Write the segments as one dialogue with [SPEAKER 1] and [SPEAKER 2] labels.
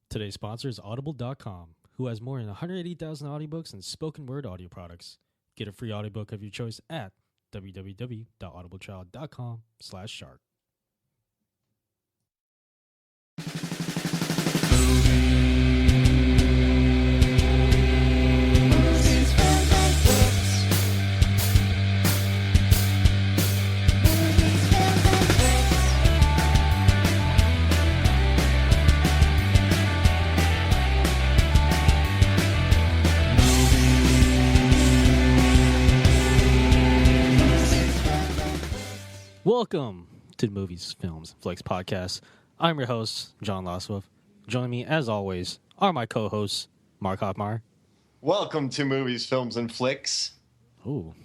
[SPEAKER 1] Today's sponsor is Audible.com, who has more than 180,000 audiobooks and spoken word audio products. Get a free audiobook of your choice at www.audibletrial.com/shark. Welcome to the Movies, Films, and Flicks podcast. I'm your host, John Loswell. Joining me, as always, are my co-hosts, Mark Hoffmeyer.
[SPEAKER 2] Welcome to Movies, Films, and Flicks.
[SPEAKER 1] Ooh.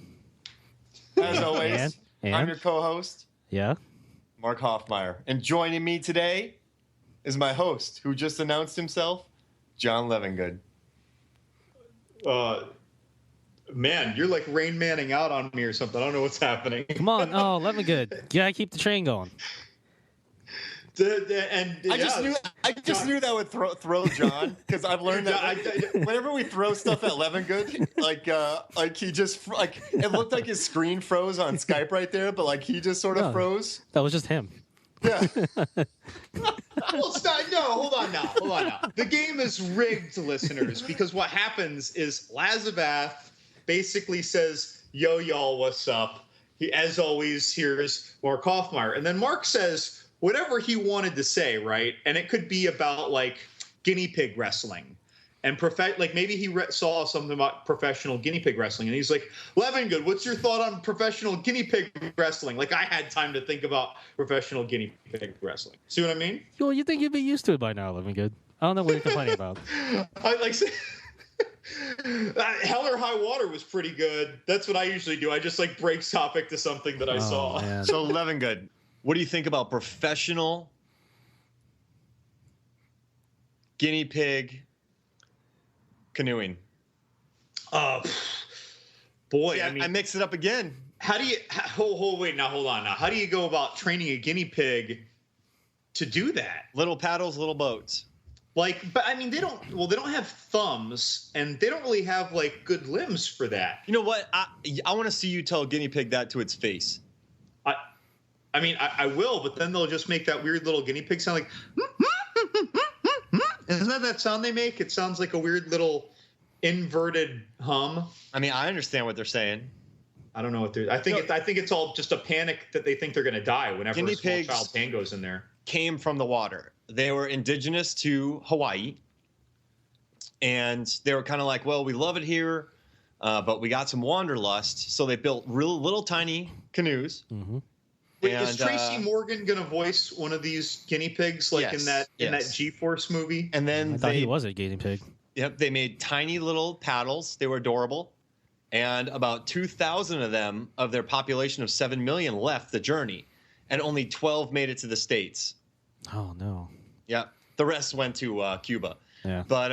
[SPEAKER 2] As always, I'm your co-host,
[SPEAKER 1] Yeah?
[SPEAKER 2] Mark Hoffmeyer. And joining me today is my host, who just announced himself, John Levingood.
[SPEAKER 3] Man, you're like Rain Manning out on me or something. I don't know what's happening.
[SPEAKER 1] Come on. Oh, let me good. You gotta keep the train going.
[SPEAKER 2] I just knew that would throw John, because I've learned that whenever we throw stuff at Levingood, like he just it looked like his screen froze on Skype right there, but like he just sort of froze.
[SPEAKER 1] That was just him.
[SPEAKER 2] Yeah.
[SPEAKER 3] Well, stop. No, hold on now. The game is rigged, listeners, because what happens is Lazabath basically says, "Yo, y'all, what's up?" He, as always, here's Mark Hoffmeyer, and then Mark says whatever he wanted to say, right? And it could be about like guinea pig wrestling, and like maybe he saw something about professional guinea pig wrestling, and he's like, "Levingood, what's your thought on professional guinea pig wrestling?" Like I had time to think about professional guinea pig wrestling. See what I mean?
[SPEAKER 1] Well, you think you'd be used to it by now, Living Good. I don't know what you're complaining about.
[SPEAKER 3] I like. Hell or High Water was pretty good. That's what I usually do. I just like break topic to something that I saw.
[SPEAKER 1] Man.
[SPEAKER 2] So Levingood, what do you think about professional guinea pig canoeing?
[SPEAKER 3] Boy,
[SPEAKER 2] Yeah,
[SPEAKER 3] I mean,
[SPEAKER 2] I mixed it up again.
[SPEAKER 3] how do you hold on now? How do you go about training a guinea pig to do that?
[SPEAKER 2] Little paddles, little boats.
[SPEAKER 3] Like, but I mean, they don't have thumbs, and they don't really have like good limbs for that.
[SPEAKER 2] You know what? I want to see you tell a guinea pig that to its face.
[SPEAKER 3] I mean, I will, but then they'll just make that weird little guinea pig sound like. Isn't that sound they make? It sounds like a weird little inverted hum.
[SPEAKER 2] I mean, I understand what they're saying.
[SPEAKER 3] I don't know what they're. I think it's all just a panic that they think they're going to die whenever
[SPEAKER 2] Guinea
[SPEAKER 3] a small
[SPEAKER 2] pigs
[SPEAKER 3] child pan goes in there.
[SPEAKER 2] Came from the water. They were indigenous to Hawaii, and they were kind of like, well, we love it here, but we got some wanderlust, so they built real little tiny canoes.
[SPEAKER 1] Mm-hmm.
[SPEAKER 3] Wait, is Tracy Morgan going to voice one of these guinea pigs, like in that G-Force movie?
[SPEAKER 2] And then
[SPEAKER 1] I thought he was a guinea pig.
[SPEAKER 2] Yep, they made tiny little paddles. They were adorable, and about 2,000 of them, of their population of 7 million, left the journey, and only 12 made it to the States.
[SPEAKER 1] Oh, no.
[SPEAKER 2] Yeah, the rest went to Cuba.
[SPEAKER 1] Yeah.
[SPEAKER 2] But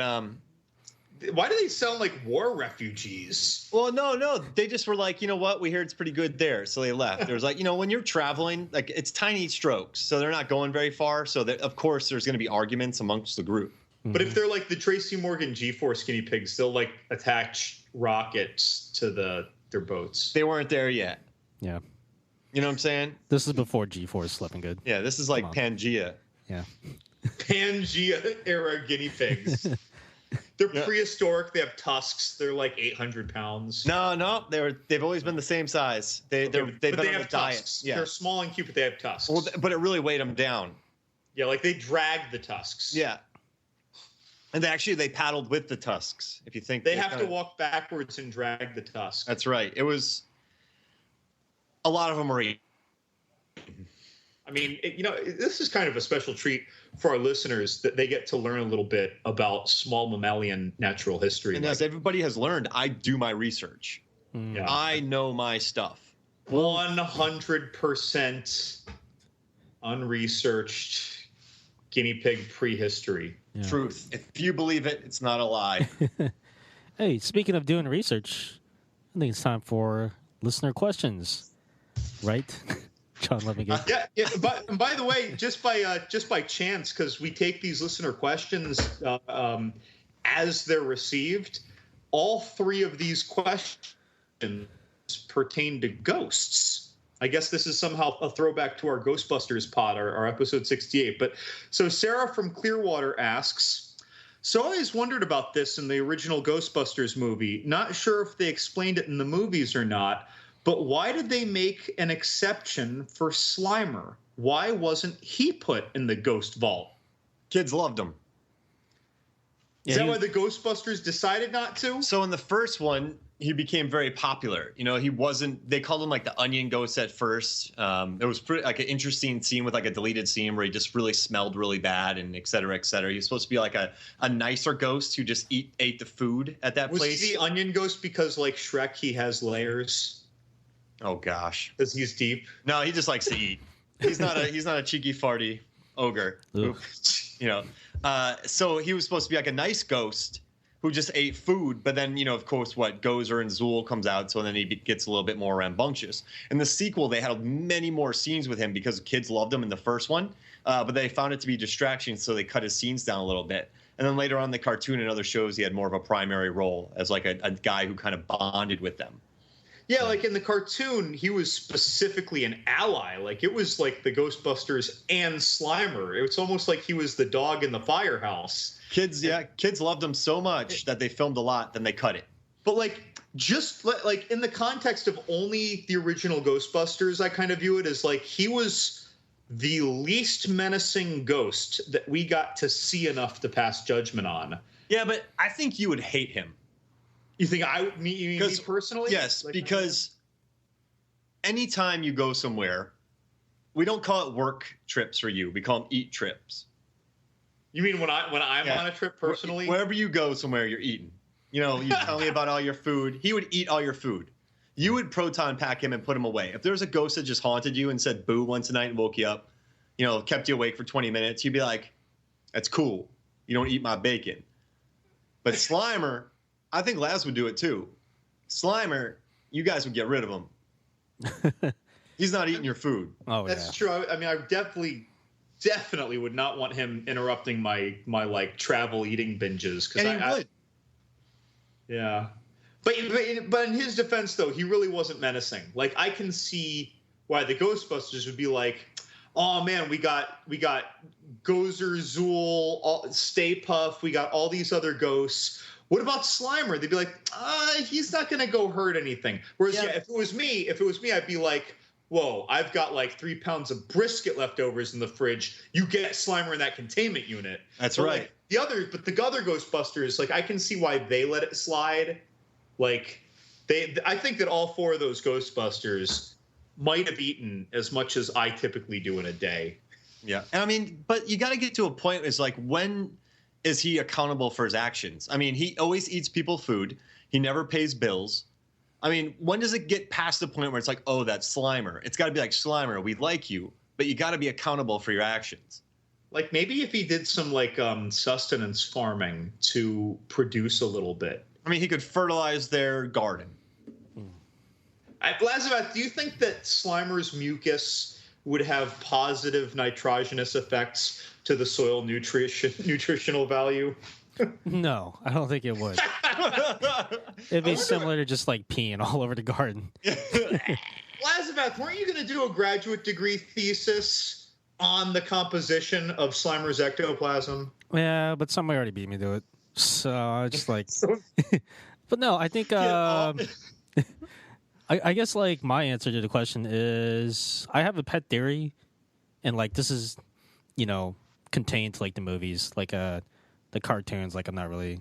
[SPEAKER 3] why do they sound like war refugees?
[SPEAKER 2] well, no, they just were like, you know what? We hear it's pretty good there, so they left. There was like, when you're traveling, like it's tiny strokes, so they're not going very far. So that, of course, there's going to be arguments amongst the group.
[SPEAKER 3] But if they're like the Tracy Morgan G-Force guinea pigs, they'll like attach rockets to their boats.
[SPEAKER 2] They weren't there yet.
[SPEAKER 1] Yeah.
[SPEAKER 2] You know what I'm saying?
[SPEAKER 1] This is before G-Force Sleeping Good.
[SPEAKER 2] Yeah, this is like Pangea.
[SPEAKER 1] Yeah.
[SPEAKER 3] Pangea era guinea pigs. They're prehistoric. They have tusks. They're like 800 pounds.
[SPEAKER 2] No, they've always been the same size. They've been on a diet.
[SPEAKER 3] Tusks.
[SPEAKER 2] Yeah.
[SPEAKER 3] They're small and cute, but they have tusks.
[SPEAKER 2] Well, but it really weighed them down.
[SPEAKER 3] Yeah, like they drag the tusks.
[SPEAKER 2] Yeah. And they paddled with the tusks. If you think
[SPEAKER 3] they have to walk backwards and drag the tusks.
[SPEAKER 2] That's right. It was a lot of them are.
[SPEAKER 3] I mean, this is kind of a special treat for our listeners that they get to learn a little bit about small mammalian natural history.
[SPEAKER 2] And as everybody has learned, I do my research.
[SPEAKER 3] Yeah.
[SPEAKER 2] I know my stuff.
[SPEAKER 3] 100% unresearched guinea pig prehistory.
[SPEAKER 1] Yeah.
[SPEAKER 2] Truth. If you believe it, it's not a lie.
[SPEAKER 1] Hey, speaking of doing research, I think it's time for listener questions, right? John, let me get.
[SPEAKER 3] Yeah. But and by the way, just by chance, because we take these listener questions as they're received, all three of these questions pertain to ghosts. I guess this is somehow a throwback to our Ghostbusters pod, our episode 68. But so Sarah from Clearwater asks, so I always wondered about this in the original Ghostbusters movie. Not sure if they explained it in the movies or not, but why did they make an exception for Slimer? Why wasn't he put in the ghost vault?
[SPEAKER 2] Kids loved him.
[SPEAKER 3] Is that why the Ghostbusters decided not to?
[SPEAKER 2] So in the first one, he became very popular. You know, he wasn't. They called him like the Onion Ghost at first. It was pretty like an interesting scene with like a deleted scene where he just really smelled really bad and et cetera, et cetera. He was supposed to be like a nicer ghost who just ate the food at that place.
[SPEAKER 3] Was he the Onion Ghost because like Shrek, he has layers?
[SPEAKER 2] Oh gosh,
[SPEAKER 3] because he's deep.
[SPEAKER 2] No, he just likes to eat. He's not a cheeky farty ogre. Who, you know. So he was supposed to be like a nice ghost who just ate food, but then, you know, of course, Gozer and Zool comes out, so then he gets a little bit more rambunctious. In the sequel, they had many more scenes with him because kids loved him in the first one, but they found it to be distraction, so they cut his scenes down a little bit. And then later on in the cartoon and other shows, he had more of a primary role as like a guy who kind of bonded with them.
[SPEAKER 3] Yeah, like in the cartoon, he was specifically an ally. Like it was like the Ghostbusters and Slimer. It's almost like he was the dog in the firehouse.
[SPEAKER 2] Kids loved him so much that they filmed a lot, then they cut it.
[SPEAKER 3] But like, just like in the context of only the original Ghostbusters, I kind of view it as like he was the least menacing ghost that we got to see enough to pass judgment on.
[SPEAKER 2] Yeah, but I think you would hate him.
[SPEAKER 3] You think me personally?
[SPEAKER 2] Yes, like, because anytime you go somewhere, we don't call it work trips for you. We call them eat trips.
[SPEAKER 3] You mean when I'm on a trip personally?
[SPEAKER 2] Wherever you go somewhere, you're eating. You know, you tell me about all your food. He would eat all your food. You would proton pack him and put him away. If there was a ghost that just haunted you and said boo once a night and woke you up, you know, kept you awake for 20 minutes, you'd be like, that's cool. You don't eat my bacon. But Slimer, I think Laz would do it too. Slimer, you guys would get rid of him. He's not eating your food.
[SPEAKER 1] Oh,
[SPEAKER 3] that's true. I mean, I definitely would not want him interrupting my like travel eating binges.
[SPEAKER 2] And he would.
[SPEAKER 3] Yeah. But in his defense, though, he really wasn't menacing. Like, I can see why the Ghostbusters would be like, oh, man, we got Gozer, Zool, Stay Puft, we got all these other ghosts. What about Slimer? They'd be like, he's not going to go hurt anything. Whereas, if it was me, I'd be like, whoa, I've got like 3 pounds of brisket leftovers in the fridge. You get Slimer in that containment unit.
[SPEAKER 2] That's right.
[SPEAKER 3] Like, the other Ghostbusters, like, I can see why they let it slide. Like, I think that all four of those Ghostbusters might have eaten as much as I typically do in a day.
[SPEAKER 2] Yeah. I mean, but you got to get to a point. It's like, when is he accountable for his actions? I mean, he always eats people food. He never pays bills. I mean, when does it get past the point where it's like, oh, that's Slimer? It's got to be like, Slimer, we like you, but you got to be accountable for your actions.
[SPEAKER 3] Like, maybe if he did some like sustenance farming to produce a little bit.
[SPEAKER 2] I mean, he could fertilize their garden.
[SPEAKER 3] Lazarus, do you think that Slimer's mucus would have positive nitrogenous effects to the soil nutritional value?
[SPEAKER 1] No, I don't think it would. It'd be similar to just like peeing all over the garden.
[SPEAKER 3] Lazarus, weren't you going to do a graduate degree thesis on the composition of Slimer's ectoplasm?
[SPEAKER 1] Yeah, but somebody already beat me to it. So I just like, but no, I think, I guess like my answer to the question is I have a pet theory, and like this is, you know, contained to like the movies, like the cartoons, like I'm not really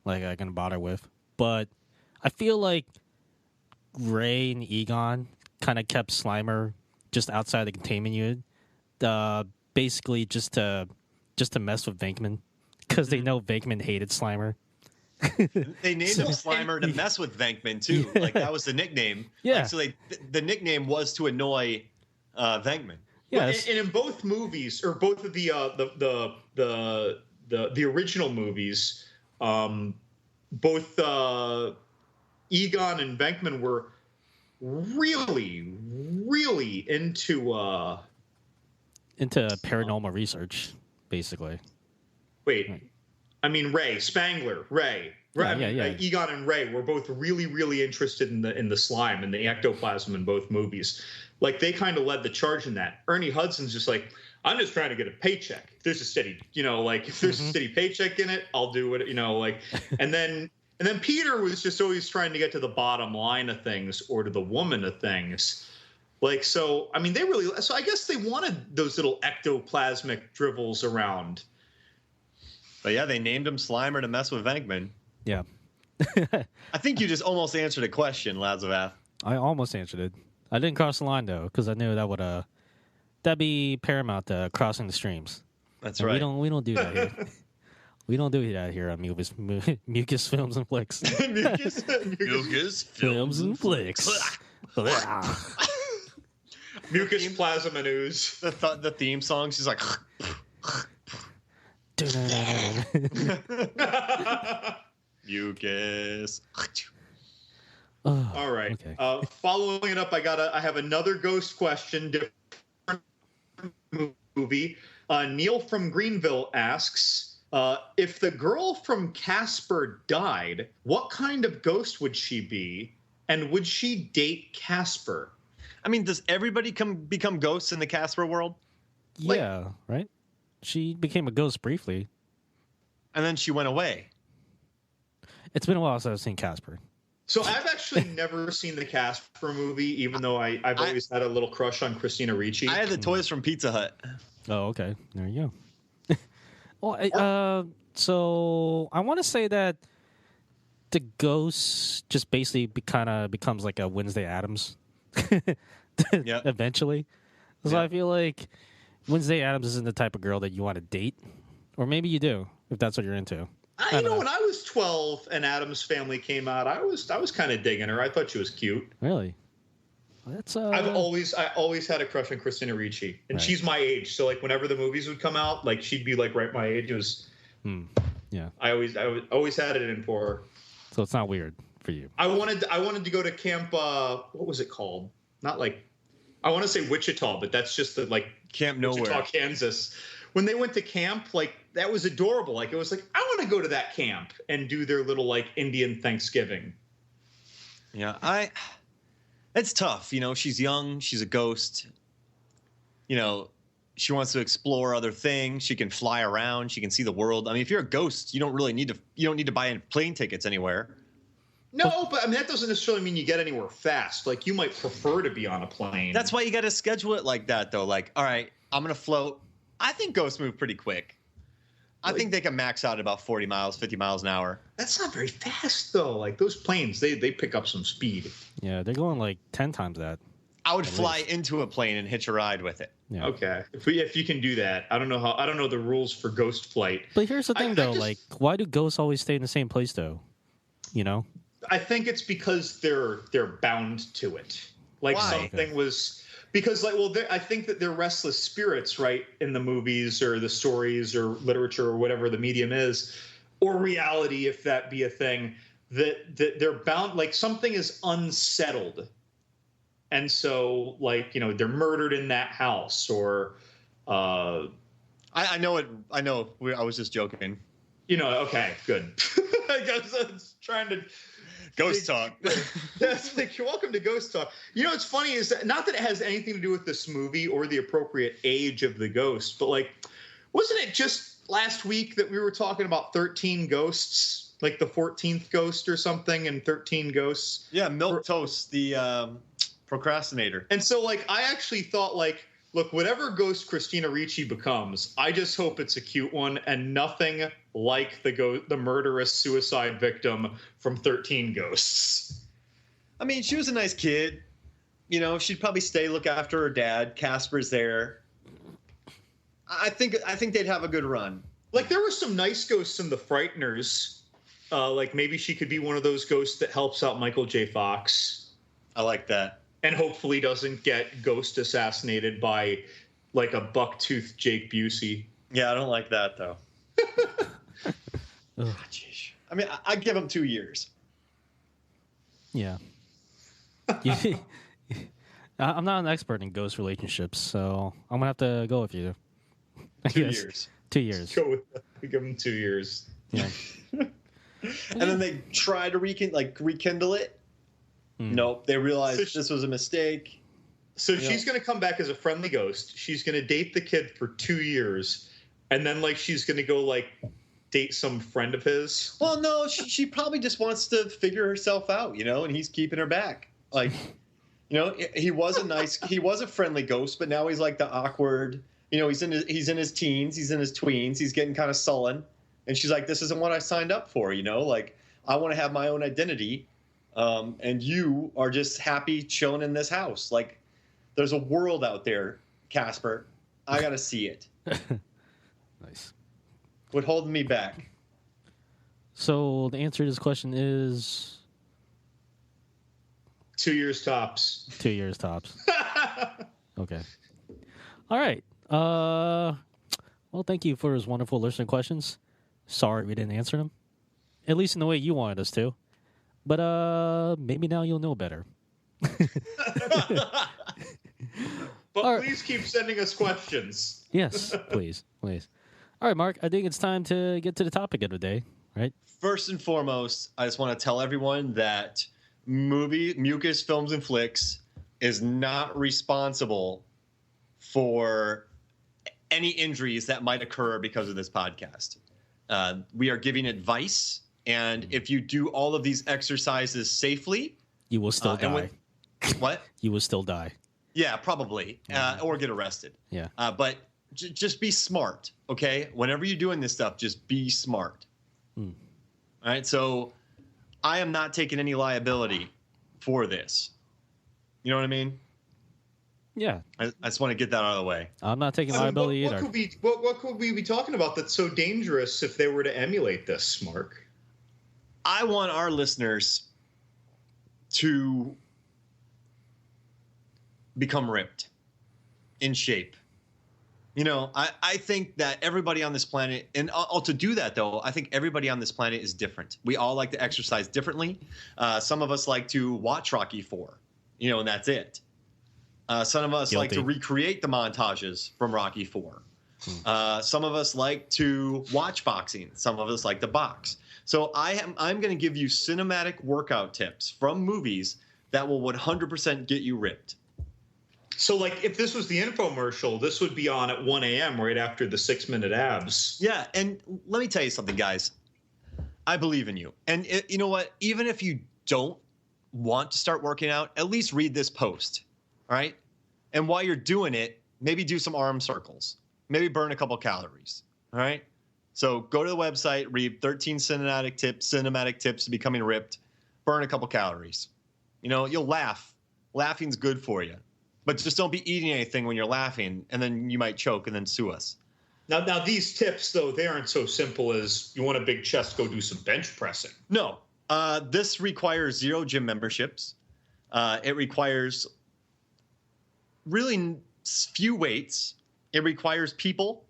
[SPEAKER 1] like gonna bother with, but I feel like Ray and Egon kind of kept Slimer just outside the containment unit, basically just to mess with Venkman. Because they know Venkman hated Slimer.
[SPEAKER 2] They named him Slimer to mess with Venkman too. Like that was the nickname.
[SPEAKER 1] Yeah.
[SPEAKER 2] Like, so the nickname was to annoy Venkman.
[SPEAKER 3] Yes. And in both movies, or both of the original movies, both Egon and Venkman were really, really into
[SPEAKER 1] paranormal research, basically.
[SPEAKER 3] Wait,
[SPEAKER 1] Right.
[SPEAKER 3] I mean Ray Spangler, Ray.
[SPEAKER 1] Yeah.
[SPEAKER 3] Egon and Ray were both really, really interested in the slime and the ectoplasm in both movies. Like they kind of led the charge in that. Ernie Hudson's just like, I'm just trying to get a paycheck. If there's a steady, if there's a steady paycheck in it, I'll do it. And then Peter was just always trying to get to the bottom line of things or to the woman of things. Like so, I mean, so I guess they wanted those little ectoplasmic dribbles around.
[SPEAKER 2] But yeah, they named him Slimer to mess with Venkman.
[SPEAKER 1] Yeah.
[SPEAKER 2] I think you just almost answered a question, Lazovath.
[SPEAKER 1] I almost answered it. I didn't cross the line though, because I knew that would that'd be paramount to crossing the streams.
[SPEAKER 2] That's
[SPEAKER 1] And
[SPEAKER 2] right.
[SPEAKER 1] We don't do that here. We don't do that here on Mucus Films and Flicks.
[SPEAKER 2] Mucus
[SPEAKER 1] Films and Flicks.
[SPEAKER 3] Mucus plasma news.
[SPEAKER 2] The theme song, she's like. Mucus.
[SPEAKER 3] All right.
[SPEAKER 1] Okay.
[SPEAKER 3] Following it up, I have another ghost question. Different movie. Neil from Greenville asks, if the girl from Casper died, what kind of ghost would she be, and would she date Casper?
[SPEAKER 2] I mean, does everybody become ghosts in the Casper world?
[SPEAKER 1] Yeah, right? She became a ghost briefly.
[SPEAKER 2] And then she went away.
[SPEAKER 1] It's been a while since I've seen Casper.
[SPEAKER 3] So I've actually never seen the Casper movie, even though I've always had a little crush on Christina Ricci.
[SPEAKER 2] I had the toys from Pizza Hut.
[SPEAKER 1] Oh, okay. There you go. Well, so I want to say that the ghost just basically becomes like a Wednesday Addams.
[SPEAKER 2] Yep.
[SPEAKER 1] Eventually. So
[SPEAKER 2] Yep.
[SPEAKER 1] I feel like Wednesday Addams isn't the type of girl that you want to date. Or maybe you do, if that's what you're into.
[SPEAKER 3] When I was 12 and Addams Family came out, I was kind of digging her. I thought she was cute.
[SPEAKER 1] Really? That's
[SPEAKER 3] I always had a crush on Christina Ricci, and
[SPEAKER 1] Right.
[SPEAKER 3] she's my age. So like whenever the movies would come out, like she'd be like right my age. It was.
[SPEAKER 1] Yeah.
[SPEAKER 3] I always had it in for her.
[SPEAKER 1] So it's not weird for you.
[SPEAKER 3] I wanted to go to camp. What was it called? Not like I want to say Wichita, but that's just the like
[SPEAKER 2] Camp
[SPEAKER 3] Wichita,
[SPEAKER 2] Nowhere.
[SPEAKER 3] Kansas. When they went to camp, like that was adorable. Like it was like I want to go to that camp and do their little like Indian Thanksgiving.
[SPEAKER 2] Yeah, it's tough. She's young. She's a ghost. She wants to explore other things. She can fly around. She can see the world. I mean, if you're a ghost, you don't need to buy any plane tickets anywhere.
[SPEAKER 3] No, but I mean that doesn't necessarily mean you get anywhere fast. Like you might prefer to be on a plane.
[SPEAKER 2] That's why you got to schedule it like that, though. Like, all right, I'm gonna float. I think ghosts move pretty quick. I think they can max out at about 40 miles, 50 miles an hour.
[SPEAKER 3] That's not very fast though. Like those planes, they pick up some speed.
[SPEAKER 1] Yeah, they're going like 10 times that.
[SPEAKER 2] I would fly into a plane and hitch a ride with it.
[SPEAKER 1] Yeah.
[SPEAKER 3] Okay, if you can do that, I don't know the rules for ghost flight.
[SPEAKER 1] But here's the thing, though.
[SPEAKER 3] just-
[SPEAKER 1] Like, why do ghosts always stay in the same place, though?
[SPEAKER 3] I think it's because they're bound to it. Like
[SPEAKER 2] Why?
[SPEAKER 3] something was because I think that they're restless spirits, right? In the movies or the stories or literature or whatever the medium is, or reality, if that be a thing, that they're bound. Like something is unsettled. And so, they're murdered in that house, or
[SPEAKER 2] I know it. I know. I was just joking.
[SPEAKER 3] Okay, good. I was trying to
[SPEAKER 2] Ghost talk.
[SPEAKER 3] That's like, you're welcome to Ghost Talk. What's funny is that not that it has anything to do with this movie or the appropriate age of the ghost, but wasn't it just last week that we were talking about 13 ghosts, like the 14th ghost or something, and 13 ghosts?
[SPEAKER 2] Yeah, Milk Toast, the procrastinator.
[SPEAKER 3] And so, I actually thought, look, whatever ghost Christina Ricci becomes, I just hope it's a cute one and nothing like the murderous suicide victim from 13 Ghosts.
[SPEAKER 2] I mean, she was a nice kid. She'd probably look after her dad. Casper's there. I think they'd have a good run.
[SPEAKER 3] There were some nice ghosts in The Frighteners. Maybe she could be one of those ghosts that helps out Michael J. Fox.
[SPEAKER 2] I like that.
[SPEAKER 3] And hopefully doesn't get ghost assassinated by a buck-toothed Jake Busey.
[SPEAKER 2] Yeah, I don't like that though. Jeez. I mean, I'd give him 2 years.
[SPEAKER 1] Yeah. I'm not an expert in ghost relationships, so I'm gonna have to go with you.
[SPEAKER 3] 2 years.
[SPEAKER 1] 2 years.
[SPEAKER 3] Go with give them 2 years.
[SPEAKER 1] Yeah.
[SPEAKER 2] And then they try to rekindle it. Nope, they realize this was a mistake.
[SPEAKER 3] So she's going to come back as a friendly ghost. She's going to date the kid for 2 years, and then she's going to go date some friend of his.
[SPEAKER 2] Well, no, she probably just wants to figure herself out, and he's keeping her back. He was a friendly ghost, but now he's the awkward. He's in his teens, he's in his tweens, he's getting kind of sullen, and she's like, "This isn't what I signed up for." I want to have my own identity, and you are just happy chilling in this house. There's a world out there, Casper. I got to see it.
[SPEAKER 1] Nice.
[SPEAKER 2] What holding me back?
[SPEAKER 1] So the answer to this question is
[SPEAKER 3] 2 years tops.
[SPEAKER 1] 2 years tops. Okay. All right. Well, thank you for those wonderful listener questions. Sorry we didn't answer them, at least in the way you wanted us to. But maybe now you'll know better.
[SPEAKER 3] But please keep sending us questions.
[SPEAKER 1] Yes, please. All right, Mark, I think it's time to get to the topic of the day, right?
[SPEAKER 2] First and foremost, I just want to tell everyone that Mucus Films and Flicks is not responsible for any injuries that might occur because of this podcast. We are giving advice, and if you do all of these exercises safely,
[SPEAKER 1] you will still die.
[SPEAKER 2] What?
[SPEAKER 1] You will still die.
[SPEAKER 2] Yeah, probably, or get arrested.
[SPEAKER 1] Yeah.
[SPEAKER 2] But just be smart, okay? Whenever you're doing this stuff, just be smart. All right, so I am not taking any liability for this. You know what I mean?
[SPEAKER 1] Yeah.
[SPEAKER 2] I just want to get that out of the way.
[SPEAKER 1] I'm not taking liability either.
[SPEAKER 3] What could we be talking about that's so dangerous if they were to emulate this, Mark?
[SPEAKER 2] I want our listeners to become ripped, in shape. I think that everybody on this planet, and to do that, though, I think everybody on this planet is different. We all like to exercise differently. Some of us like to watch Rocky IV, and that's it. Some of us like to recreate the montages from Rocky IV. Some of us like to watch boxing. Some of us like to box. So I'm going to give you cinematic workout tips from movies that will 100% get you ripped.
[SPEAKER 3] So, if this was the infomercial, this would be on at 1 a.m. right after the 6-minute abs.
[SPEAKER 2] Yeah, and let me tell you something, guys. I believe in you. And you know what? Even if you don't want to start working out, at least read this post, all right? And while you're doing it, maybe do some arm circles. Maybe burn a couple calories, all right? So go to the website, read 13 cinematic tips to becoming ripped, burn a couple calories. You'll laugh. Laughing's good for you. But just don't be eating anything when you're laughing, and then you might choke and then sue us.
[SPEAKER 3] Now these tips, though, they aren't so simple as you want a big chest, go do some bench pressing.
[SPEAKER 2] No. This requires 0 gym memberships. It requires really few weights. It requires people.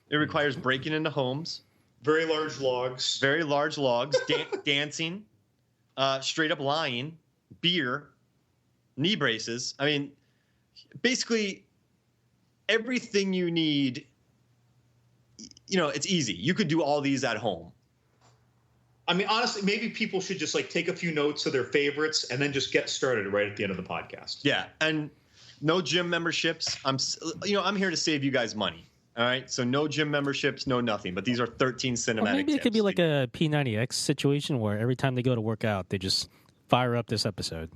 [SPEAKER 2] It requires breaking into homes.
[SPEAKER 3] Very large logs.
[SPEAKER 2] Dancing, straight up lying, beer, knee braces. I mean, basically everything you need. It's easy. You could do all these at home.
[SPEAKER 3] I mean, honestly, maybe people should just take a few notes of their favorites and then just get started right at the end of the podcast.
[SPEAKER 2] Yeah, and no gym memberships. I'm here to save you guys money. All right, so no gym memberships, no nothing. But these are 13 cinematic.
[SPEAKER 1] Well, maybe it could be like a P90X situation where every time they go to work out, they just fire up this episode.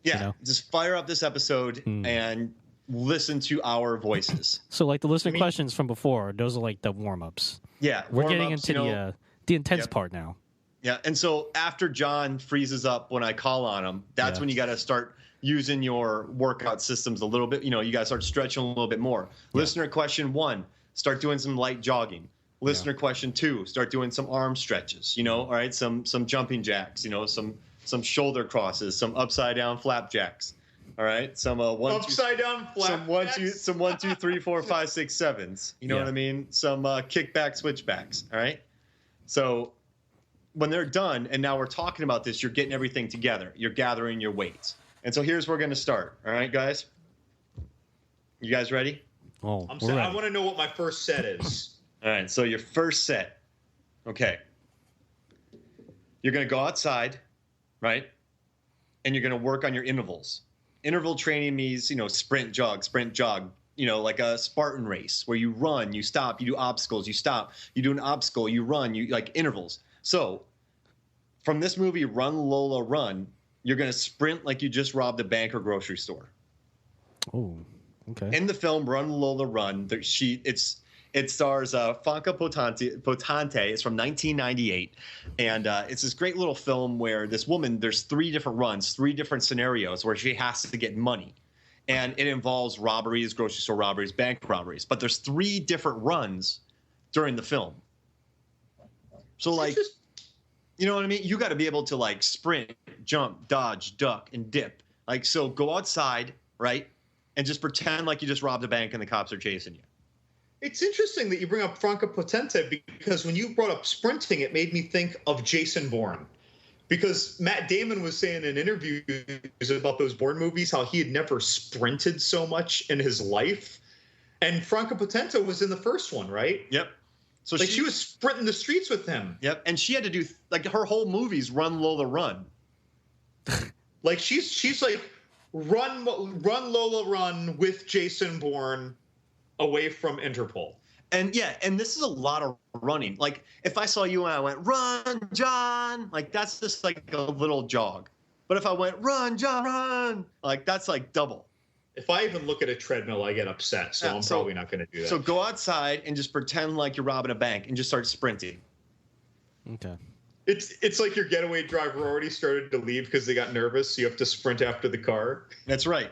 [SPEAKER 2] Yeah, just fire up this episode and listen to our voices.
[SPEAKER 1] So, the listener questions from before, those are the warm-ups.
[SPEAKER 2] Yeah,
[SPEAKER 1] we're getting into the intense part now.
[SPEAKER 2] Yeah, and so after John freezes up when I call on him, that's when you got to start using your workout systems a little bit. You got to start stretching a little bit more. Yeah. Listener question 1, start doing some light jogging. Listener question 2, start doing some arm stretches. All right, some jumping jacks. Some shoulder crosses, some upside down flapjacks. All right, some
[SPEAKER 3] upside down flapjacks.
[SPEAKER 2] Some 1, 2, 3, 4, 5, 6, 7s. You know what I mean? Some kickback switchbacks. All right. So when they're done, and now we're talking about this, you're getting everything together. You're gathering your weights. And so here's where we're going to start. All right, guys. You guys ready?
[SPEAKER 1] Oh,
[SPEAKER 3] I want to know what my first set is.
[SPEAKER 2] All right, so your first set. Okay. You're going to go outside, right? And you're going to work on your intervals. Interval training means, sprint, jog, like a Spartan race where you run, you stop, you do obstacles, you stop, you do an obstacle, you run, you like intervals. So from this movie, Run, Lola, Run, you're going to sprint like you just robbed a bank or grocery store.
[SPEAKER 1] Oh, okay.
[SPEAKER 2] In the film Run, Lola, Run, it stars Franca Potente. It's from 1998. And it's this great little film where this woman, there's 3 different runs, 3 different scenarios where she has to get money. And it involves robberies, grocery store robberies, bank robberies. But there's 3 different runs during the film. So, like, you know what I mean? You got to be able to, like, sprint, jump, dodge, duck, and dip. Like, so go outside, right? And just pretend like you just robbed a bank and the cops are chasing you.
[SPEAKER 3] It's interesting that you bring up Franca Potente because when you brought up sprinting, it made me think of Jason Bourne. Because Matt Damon was saying in interviews about those Bourne movies how he had never sprinted so much in his life. And Franca Potente was in the first one, right?
[SPEAKER 2] Yep. So
[SPEAKER 3] she was sprinting the streets with him.
[SPEAKER 2] Yep. And she had to do, like, her whole movie's Run, Lola, Run.
[SPEAKER 3] Like, she's like, run, Lola, run with Jason Bourne away from Interpol.
[SPEAKER 2] And yeah, and this is a lot of running. Like, if I saw you and I went, run, John, like, that's just like a little jog. But if I went, run, John, run, like, that's like double.
[SPEAKER 3] If I even look at a treadmill, I get upset. So I'm probably not going to do that.
[SPEAKER 2] So go outside and just pretend like you're robbing a bank and just start sprinting.
[SPEAKER 1] Okay.
[SPEAKER 3] It's like your getaway driver already started to leave because they got nervous. So you have to sprint after the car.
[SPEAKER 2] That's right.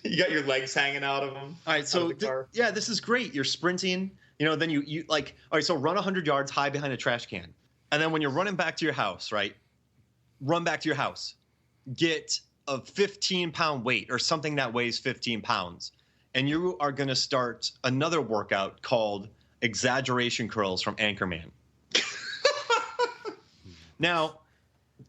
[SPEAKER 3] You got your legs hanging out of them.
[SPEAKER 2] All right, so this is great. You're sprinting, then you like, all right, so run 100 yards, hide behind a trash can. And then when you're running back to your house, right, run back to your house. Get a 15-pound weight or something that weighs 15 pounds. And you are going to start another workout called exaggeration curls from Anchorman. Now,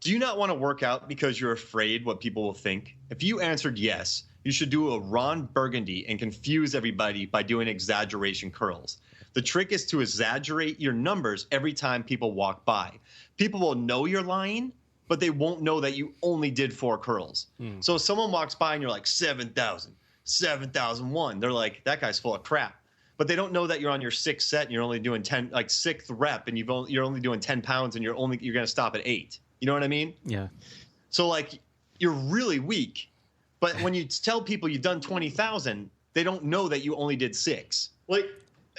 [SPEAKER 2] do you not want to work out because you're afraid what people will think? If you answered yes, you should do a Ron Burgundy and confuse everybody by doing exaggeration curls. The trick is to exaggerate your numbers every time people walk by. People will know you're lying, but they won't know that you only did 4 curls. So if someone walks by and you're like, 7,000, 7,001, they're like, that guy's full of crap. But they don't know that you're on your 6th set and you're only doing 10, like 6th rep, and you're only doing 10 pounds and you're going to stop at 8. You know what I mean?
[SPEAKER 1] Yeah.
[SPEAKER 2] So, like, you're really weak. But when you tell people you've done 20,000, they don't know that you only did 6.
[SPEAKER 3] Like,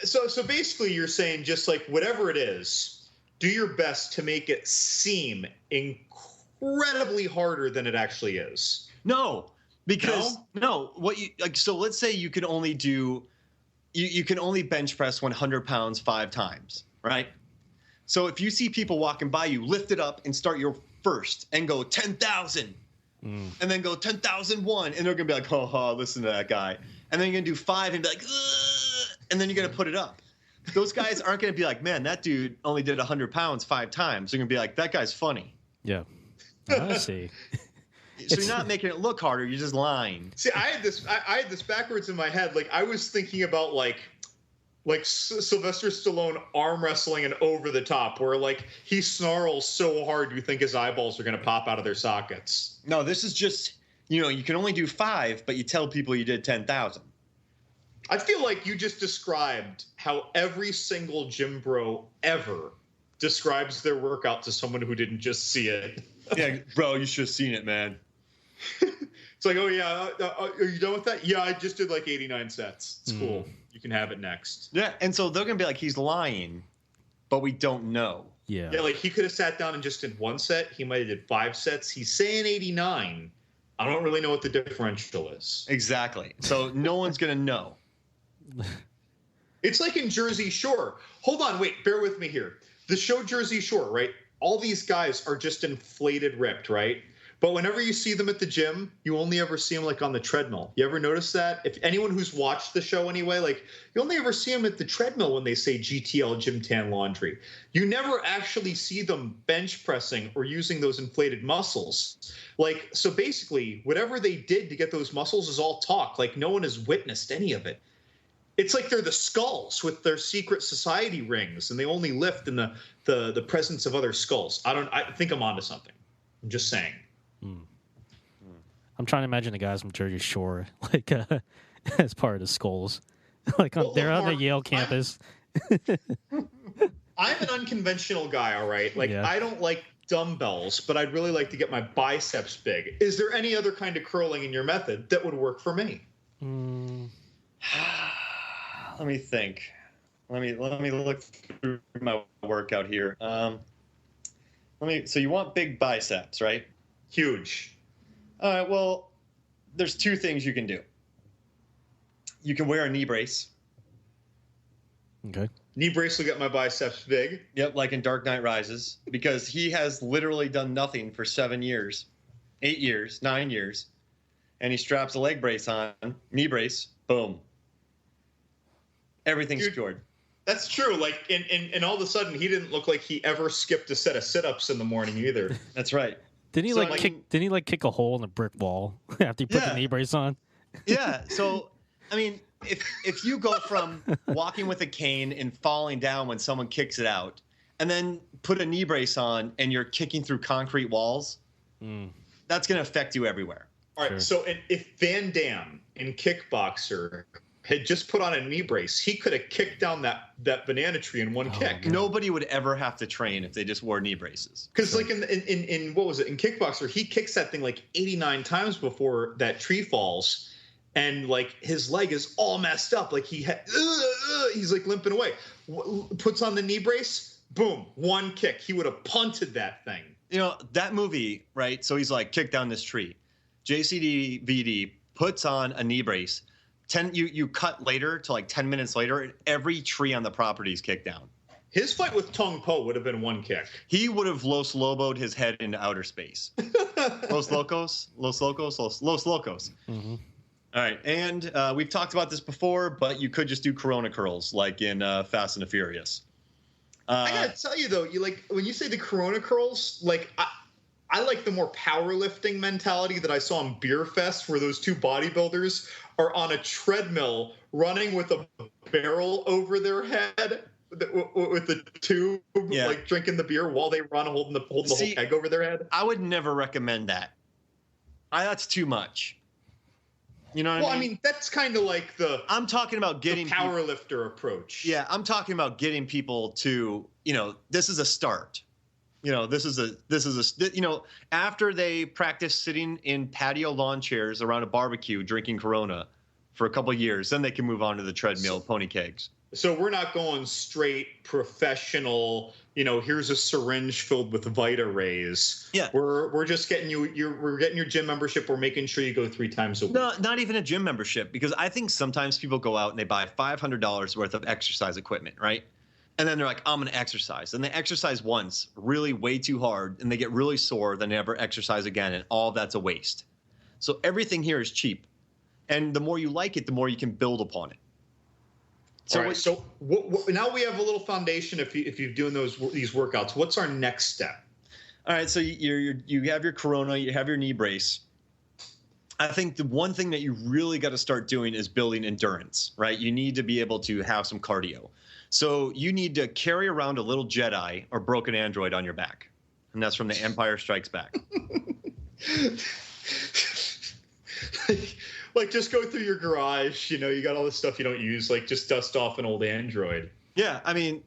[SPEAKER 3] so basically you're saying just like whatever it is, do your best to make it seem incredibly harder than it actually is.
[SPEAKER 2] No, because what you like. So let's say you can only do, you can only bench press 100 pounds 5 times, right? So if you see people walking by you, lift it up and start your first and go 10,000. And then go 10,001, and they're gonna be like, listen to that guy. And then you're gonna do 5 and be like, ugh, and then you're gonna put it up. Those guys aren't gonna be like, man, that dude only did 100 pounds 5 times. They're gonna be like, that guy's funny.
[SPEAKER 1] Yeah, I see.
[SPEAKER 2] So you're not making it look harder. You're just lying.
[SPEAKER 3] See, I had this backwards in my head. Like I was thinking about like Sylvester Stallone arm wrestling and Over the Top, where like he snarls so hard you think his eyeballs are going to pop out of their sockets.
[SPEAKER 2] No, this is just, you can only do 5, but you tell people you did 10,000.
[SPEAKER 3] I feel like you just described how every single gym bro ever describes their workout to someone who didn't just see it.
[SPEAKER 2] Yeah, bro, you should have seen it, man.
[SPEAKER 3] It's like, oh yeah, are you done with that? Yeah, I just did like 89 sets. It's cool. You can have it next.
[SPEAKER 2] Yeah, and so they're gonna be like, he's lying, but we don't know.
[SPEAKER 1] Yeah,
[SPEAKER 3] like he could have sat down and just did 1 set. He might have did 5 sets. He's saying 89. I don't really know what the differential is.
[SPEAKER 2] Exactly. So no one's gonna know.
[SPEAKER 3] It's like in Jersey Shore. Hold on, wait, bear with me here. The show Jersey Shore, right? All these guys are just inflated ripped, right? But whenever you see them at the gym, you only ever see them like on the treadmill. You ever notice that? If anyone who's watched the show anyway, like you only ever see them at the treadmill when they say GTL Gym Tan Laundry. You never actually see them bench pressing or using those inflated muscles. Like, so basically, whatever they did to get those muscles is all talk. Like no one has witnessed any of it. It's like they're the skulls with their secret society rings, and they only lift in the presence of other skulls. I think I'm onto something. I'm just saying.
[SPEAKER 1] I'm trying to imagine the guys from Jersey Shore, like as part of the skulls, like they're on the Yale campus.
[SPEAKER 3] I'm an unconventional guy, all right. Like I don't like dumbbells, but I'd really like to get my biceps big. Is there any other kind of curling in your method that would work for me?
[SPEAKER 2] Let me think. Let me look through my workout here. So you want big biceps, right?
[SPEAKER 3] Huge.
[SPEAKER 2] All right, well, there's two things you can do. You can wear a knee brace.
[SPEAKER 1] Okay.
[SPEAKER 3] Knee brace will get my biceps big.
[SPEAKER 2] Yep, like in Dark Knight Rises, because he has literally done nothing for 7 years, 8 years, 9 years, and he straps a leg brace on, knee brace, boom. Everything's cured.
[SPEAKER 3] That's true. Like, and all of a sudden, he didn't look like he ever skipped a set of sit-ups in the morning either.
[SPEAKER 2] That's right.
[SPEAKER 1] Didn't he kick a hole in the brick wall after he put the knee brace on?
[SPEAKER 2] Yeah. So, I mean, if you go from walking with a cane and falling down when someone kicks it out, and then put a knee brace on and you're kicking through concrete walls, that's going to affect you everywhere.
[SPEAKER 3] All right. Sure. So if Van Damme in Kickboxer had just put on a knee brace, he could have kicked down that banana tree in one kick.
[SPEAKER 2] Man. Nobody would ever have to train if they just wore knee braces.
[SPEAKER 3] Because like in what was it, in Kickboxer, he kicks that thing like 89 times before that tree falls, and like his leg is all messed up, like he's like limping away. Puts on the knee brace, boom, one kick, he would have punted that thing.
[SPEAKER 2] You know that movie, right? So he's like, kick down this tree. JCVD puts on a knee brace. You cut later to like 10 minutes later, and every tree on the property is kicked down.
[SPEAKER 3] His fight with Tong Po would have been one kick.
[SPEAKER 2] He would have Los Lobo'd his head into outer space. Los Locos. Mm-hmm. All right, and we've talked about this before, but you could just do Corona curls like in Fast and the Furious.
[SPEAKER 3] I gotta tell you though, you like when you say the Corona curls, like I like the more powerlifting mentality that I saw in Beer Fest, where those two bodybuilders are on a treadmill running with a barrel over their head with the tube, like drinking the beer while they run, holding the whole keg over their head.
[SPEAKER 2] I would never recommend that. That's too much. You know what I mean?
[SPEAKER 3] Well, I mean, that's kind of like
[SPEAKER 2] I'm talking about getting
[SPEAKER 3] the powerlifter approach.
[SPEAKER 2] Yeah, I'm talking about getting people to, this is a start. This is a after they practice sitting in patio lawn chairs around a barbecue drinking Corona for a couple of years, then they can move on to the treadmill, pony kegs.
[SPEAKER 3] So we're not going straight professional, here's a syringe filled with Vita Rays.
[SPEAKER 2] Yeah.
[SPEAKER 3] We're just getting we're getting your gym membership. We're making sure you go 3 times a week.
[SPEAKER 2] No, not even a gym membership, because I think sometimes people go out and they buy $500 worth of exercise equipment, right? And then they're like, I'm going to exercise. And they exercise once, really way too hard, and they get really sore, then they never exercise again, and all that's a waste. So everything here is cheap. And the more you like it, the more you can build upon it.
[SPEAKER 3] So, all right, so now we have a little foundation if you're doing these workouts. What's our next step?
[SPEAKER 2] All right, so you have your Corona, you have your knee brace. I think the one thing that you really got to start doing is building endurance, right? You need to be able to have some cardio. So you need to carry around a little Jedi or broken android on your back. And that's from The Empire Strikes Back.
[SPEAKER 3] Like just go through your garage, you got all this stuff you don't use, like just dust off an old android.
[SPEAKER 2] Yeah, I mean,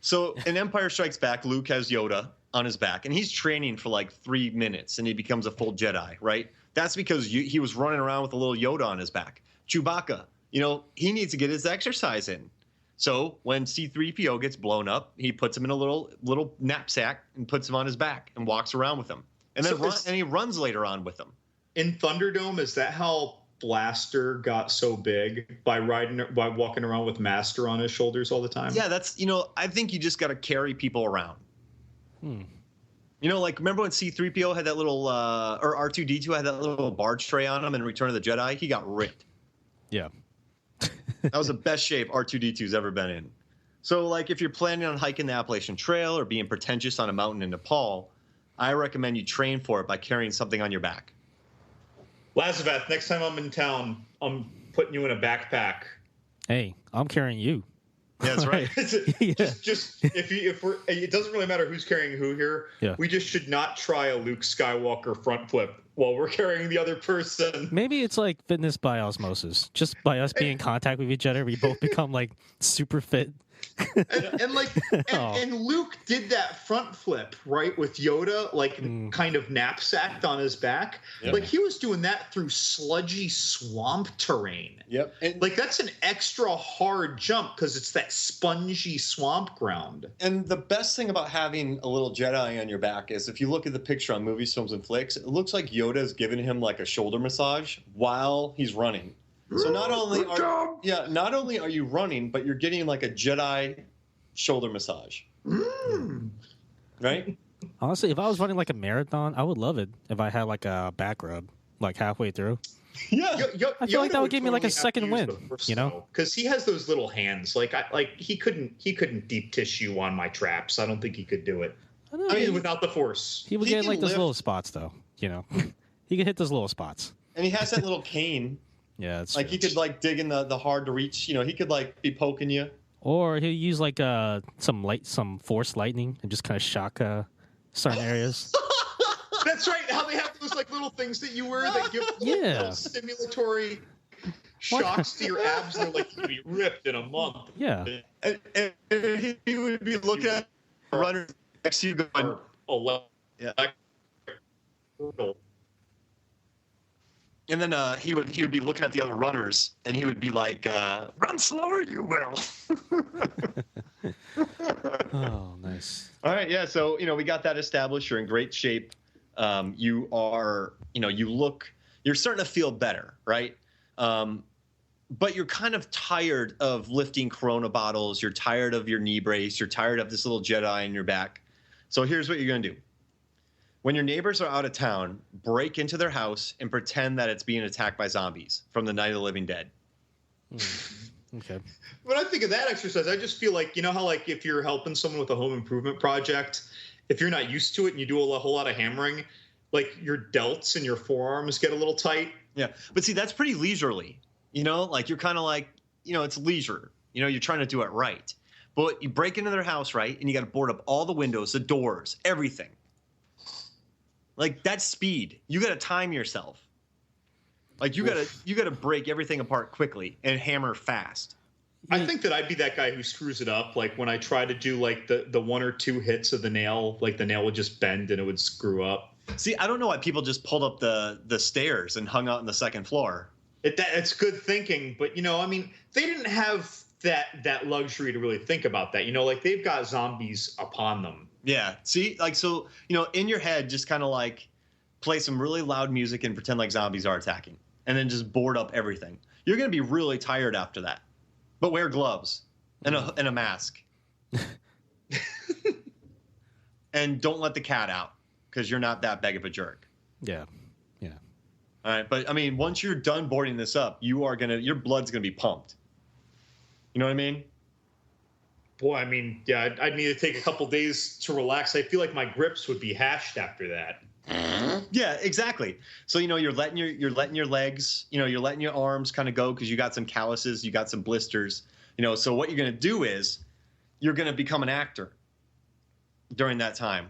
[SPEAKER 2] so in Empire Strikes Back, Luke has Yoda on his back, and he's training for like 3 minutes, and he becomes a full Jedi, right? That's because he was running around with a little Yoda on his back. Chewbacca, he needs to get his exercise in. So when C-3PO gets blown up, he puts him in a little knapsack and puts him on his back and walks around with him. And then and he runs later on with him.
[SPEAKER 3] In Thunderdome, is that how Blaster got so big, by walking around with Master on his shoulders all the time?
[SPEAKER 2] Yeah, that's I think you just got to carry people around. You know, like remember when C-3PO had that little, or R2-D2 had that little barge tray on him in Return of the Jedi? He got ripped.
[SPEAKER 1] Yeah.
[SPEAKER 2] That was the best shape R2-D2's ever been in. So, like, if you're planning on hiking the Appalachian Trail or being pretentious on a mountain in Nepal, I recommend you train for it by carrying something on your back.
[SPEAKER 3] Lazareth, next time I'm in town, I'm putting you in a backpack.
[SPEAKER 1] Hey, I'm carrying you.
[SPEAKER 2] Yeah, that's right.
[SPEAKER 1] Yeah.
[SPEAKER 3] Just if we're, it doesn't really matter who's carrying who here.
[SPEAKER 1] Yeah.
[SPEAKER 3] We just should not try a Luke Skywalker front flip while we're carrying the other person.
[SPEAKER 1] Maybe it's like fitness by osmosis. Just by us being in contact with each other, we both become like super fit.
[SPEAKER 3] And Luke did that front flip right with Yoda, like kind of knapsacked on his back. Yep. Like he was doing that through sludgy swamp terrain.
[SPEAKER 2] Yep. And
[SPEAKER 3] like that's an extra hard jump because it's that spongy swamp ground.
[SPEAKER 2] And the best thing about having a little Jedi on your back is if you look at the picture on movies, films, and flicks, it looks like Yoda's giving him like a shoulder massage while he's running. So not only are you running, but you're getting like a Jedi shoulder massage. Right?
[SPEAKER 1] Honestly, if I was running like a marathon, I would love it if I had like a back rub like halfway through.
[SPEAKER 2] Yeah.
[SPEAKER 1] I feel like that would give me like a second win, you know?
[SPEAKER 3] Because he has those little hands. Like he couldn't deep tissue on my traps. I don't think he could do it. I mean, without the Force.
[SPEAKER 1] He would get like those little spots though, you know? He could hit those little spots.
[SPEAKER 2] And he has that little cane.
[SPEAKER 1] Yeah, that's
[SPEAKER 2] like
[SPEAKER 1] true.
[SPEAKER 2] he could like dig in the hard to reach. You know, he could like be poking you.
[SPEAKER 1] Or he'll use like some force lightning and just kind of shock certain areas.
[SPEAKER 3] That's right. How they have those like little things that you wear that give little stimulatory shocks to your abs. And they're like you can be ripped in a month.
[SPEAKER 1] Yeah.
[SPEAKER 2] And he would be looking at the runner next to you going, yeah. And then he would be looking at the other runners, and he would be like, "Run slower, you will."
[SPEAKER 1] Oh, nice.
[SPEAKER 2] All right, yeah. So we got that established. You're in great shape. You are, you're starting to feel better, right? But you're kind of tired of lifting Corona bottles. You're tired of your knee brace. You're tired of this little Jedi in your back. So here's what you're gonna do. When your neighbors are out of town, break into their house and pretend that it's being attacked by zombies from the Night of the Living Dead.
[SPEAKER 1] Okay.
[SPEAKER 3] When I think of that exercise, I just feel like, you know how like if you're helping someone with a home improvement project, if you're not used to it and you do a whole lot of hammering, like your delts and your forearms get a little tight.
[SPEAKER 2] Yeah. But see, that's pretty leisurely. Like you're kind of like, it's leisure. You're trying to do it right. But you break into their house, right? And you got to board up all the windows, the doors, everything. Like that's speed. You got to time yourself. Like you got to break everything apart quickly and hammer fast.
[SPEAKER 3] I think that I'd be that guy who screws it up. Like when I try to do like the one or two hits of the nail, like the nail would just bend and it would screw up.
[SPEAKER 2] See, I don't know why people just pulled up the stairs and hung out on the second floor.
[SPEAKER 3] It's good thinking, but I mean, they didn't have that luxury to really think about that. Like they've got zombies upon them.
[SPEAKER 2] Yeah. See, like, so, in your head, just kind of like play some really loud music and pretend like zombies are attacking and then just board up everything. You're going to be really tired after that, but wear gloves and a mask and don't let the cat out because you're not that big of a jerk.
[SPEAKER 1] Yeah. Yeah.
[SPEAKER 2] All right. But I mean, once you're done boarding this up, your blood's going to be pumped. You know what I mean?
[SPEAKER 3] Boy, I mean, yeah, I'd need to take a couple days to relax. I feel like my grips would be hashed after that.
[SPEAKER 2] Yeah, exactly. So you're letting your legs, you're letting your arms kind of go because you got some calluses, you got some blisters. So what you're gonna do is you're gonna become an actor during that time,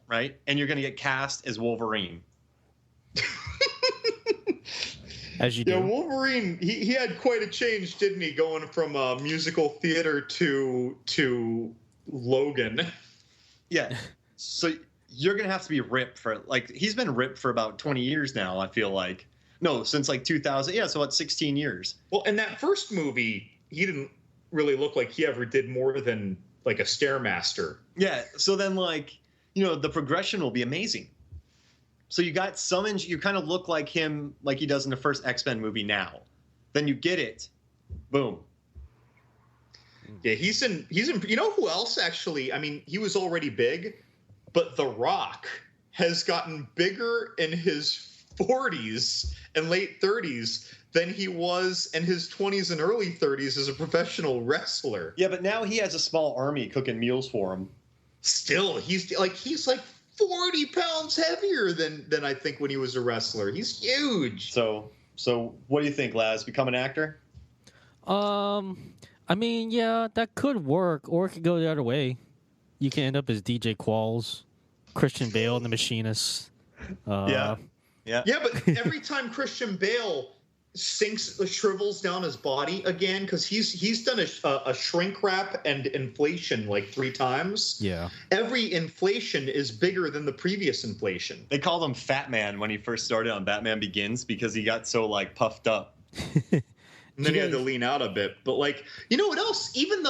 [SPEAKER 2] right? And you're gonna get cast as Wolverine.
[SPEAKER 1] As you do.
[SPEAKER 3] Yeah, Wolverine, he had quite a change, didn't he, going from musical theater to Logan.
[SPEAKER 2] Yeah. So you're going to have to be ripped for, like, he's been ripped for about 20 years now, I feel like. No, since like 2000. Yeah, so about 16 years.
[SPEAKER 3] Well, in that first movie, he didn't really look like he ever did more than like a Stairmaster.
[SPEAKER 2] Yeah, so then like, the progression will be amazing. So you got you kind of look like him, like he does in the first X-Men movie now. Then you get it, boom.
[SPEAKER 3] Yeah, he's in. You know who else actually? I mean, he was already big, but The Rock has gotten bigger in his 40s and late 30s than he was in his 20s and early 30s as a professional wrestler.
[SPEAKER 2] Yeah, but now he has a small army cooking meals for him.
[SPEAKER 3] Still, he's like 40 pounds heavier than I think when he was a wrestler. He's huge.
[SPEAKER 2] So what do you think, Laz? Become an actor?
[SPEAKER 1] I mean, yeah, that could work, or it could go the other way. You can end up as DJ Qualls, Christian Bale, and The Machinist.
[SPEAKER 2] Yeah,
[SPEAKER 3] but every time Christian Bale shrivels down his body again, because he's done a shrink wrap and inflation like 3 times.
[SPEAKER 1] Yeah.
[SPEAKER 3] Every inflation is bigger than the previous inflation.
[SPEAKER 2] They called him Fat Man when he first started on Batman Begins because he got so like puffed up.
[SPEAKER 3] And then he had to lean out a bit. But like, you know what else? Even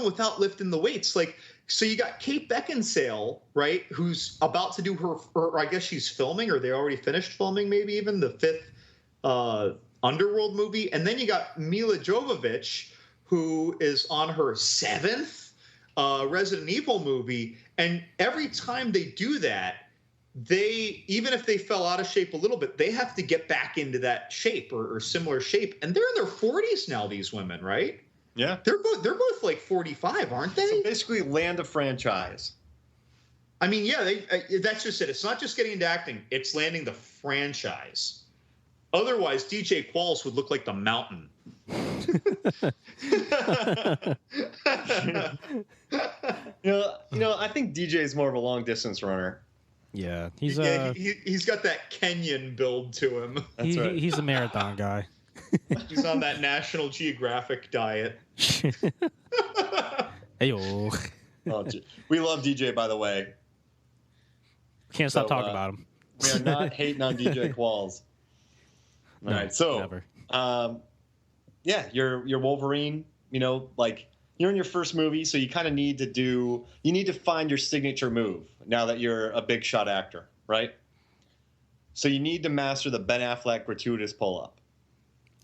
[SPEAKER 3] without lifting the weights, like, so you got Kate Beckinsale, right? Who's about to do her I guess she's filming, or they already finished filming, maybe even the 5th Underworld movie. And then you got Mila Jovovich, who is on her 7th Resident Evil movie. And every time they do that, even if they fell out of shape a little bit, they have to get back into that shape or similar shape. And they're in their 40s now, these women, right?
[SPEAKER 2] Yeah.
[SPEAKER 3] They're both like 45, aren't they?
[SPEAKER 2] So basically land a franchise.
[SPEAKER 3] I mean, yeah, that's just it. It's not just getting into acting. It's landing the franchise. Otherwise, DJ Qualls would look like the Mountain.
[SPEAKER 2] You know, I think DJ is more of a long distance runner.
[SPEAKER 1] Yeah, he's
[SPEAKER 3] got that Kenyan build to him.
[SPEAKER 2] That's right.
[SPEAKER 1] He's a marathon guy.
[SPEAKER 3] He's on that National Geographic diet.
[SPEAKER 1] Hey-o.
[SPEAKER 2] Oh, we love DJ, by the way.
[SPEAKER 1] Can't stop talking about him.
[SPEAKER 2] We are not hating on DJ Qualls. All right, so
[SPEAKER 1] never.
[SPEAKER 2] Yeah, you're Wolverine. You know, like you're in your first movie, so you kind of need to find your signature move now that you're a big shot actor, right? So you need to master the Ben Affleck gratuitous pull-up.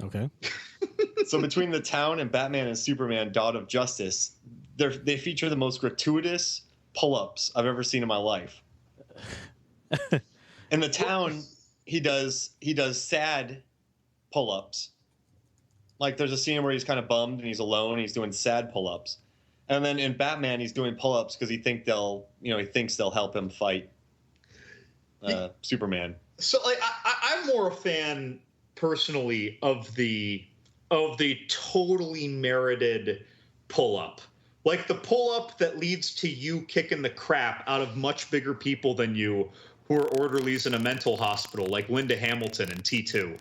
[SPEAKER 1] Okay.
[SPEAKER 2] So between The Town and Batman and Superman: Dawn of Justice, they feature the most gratuitous pull-ups I've ever seen in my life. In The Town, he does sad pull-ups. Like there's a scene where he's kind of bummed and he's alone. He's doing sad pull-ups, and then in Batman, he's doing pull-ups because he thinks they'll help him fight Superman.
[SPEAKER 3] So like, I'm more a fan personally of the totally merited pull-up, like the pull-up that leads to you kicking the crap out of much bigger people than you who are orderlies in a mental hospital, like Linda Hamilton in T2.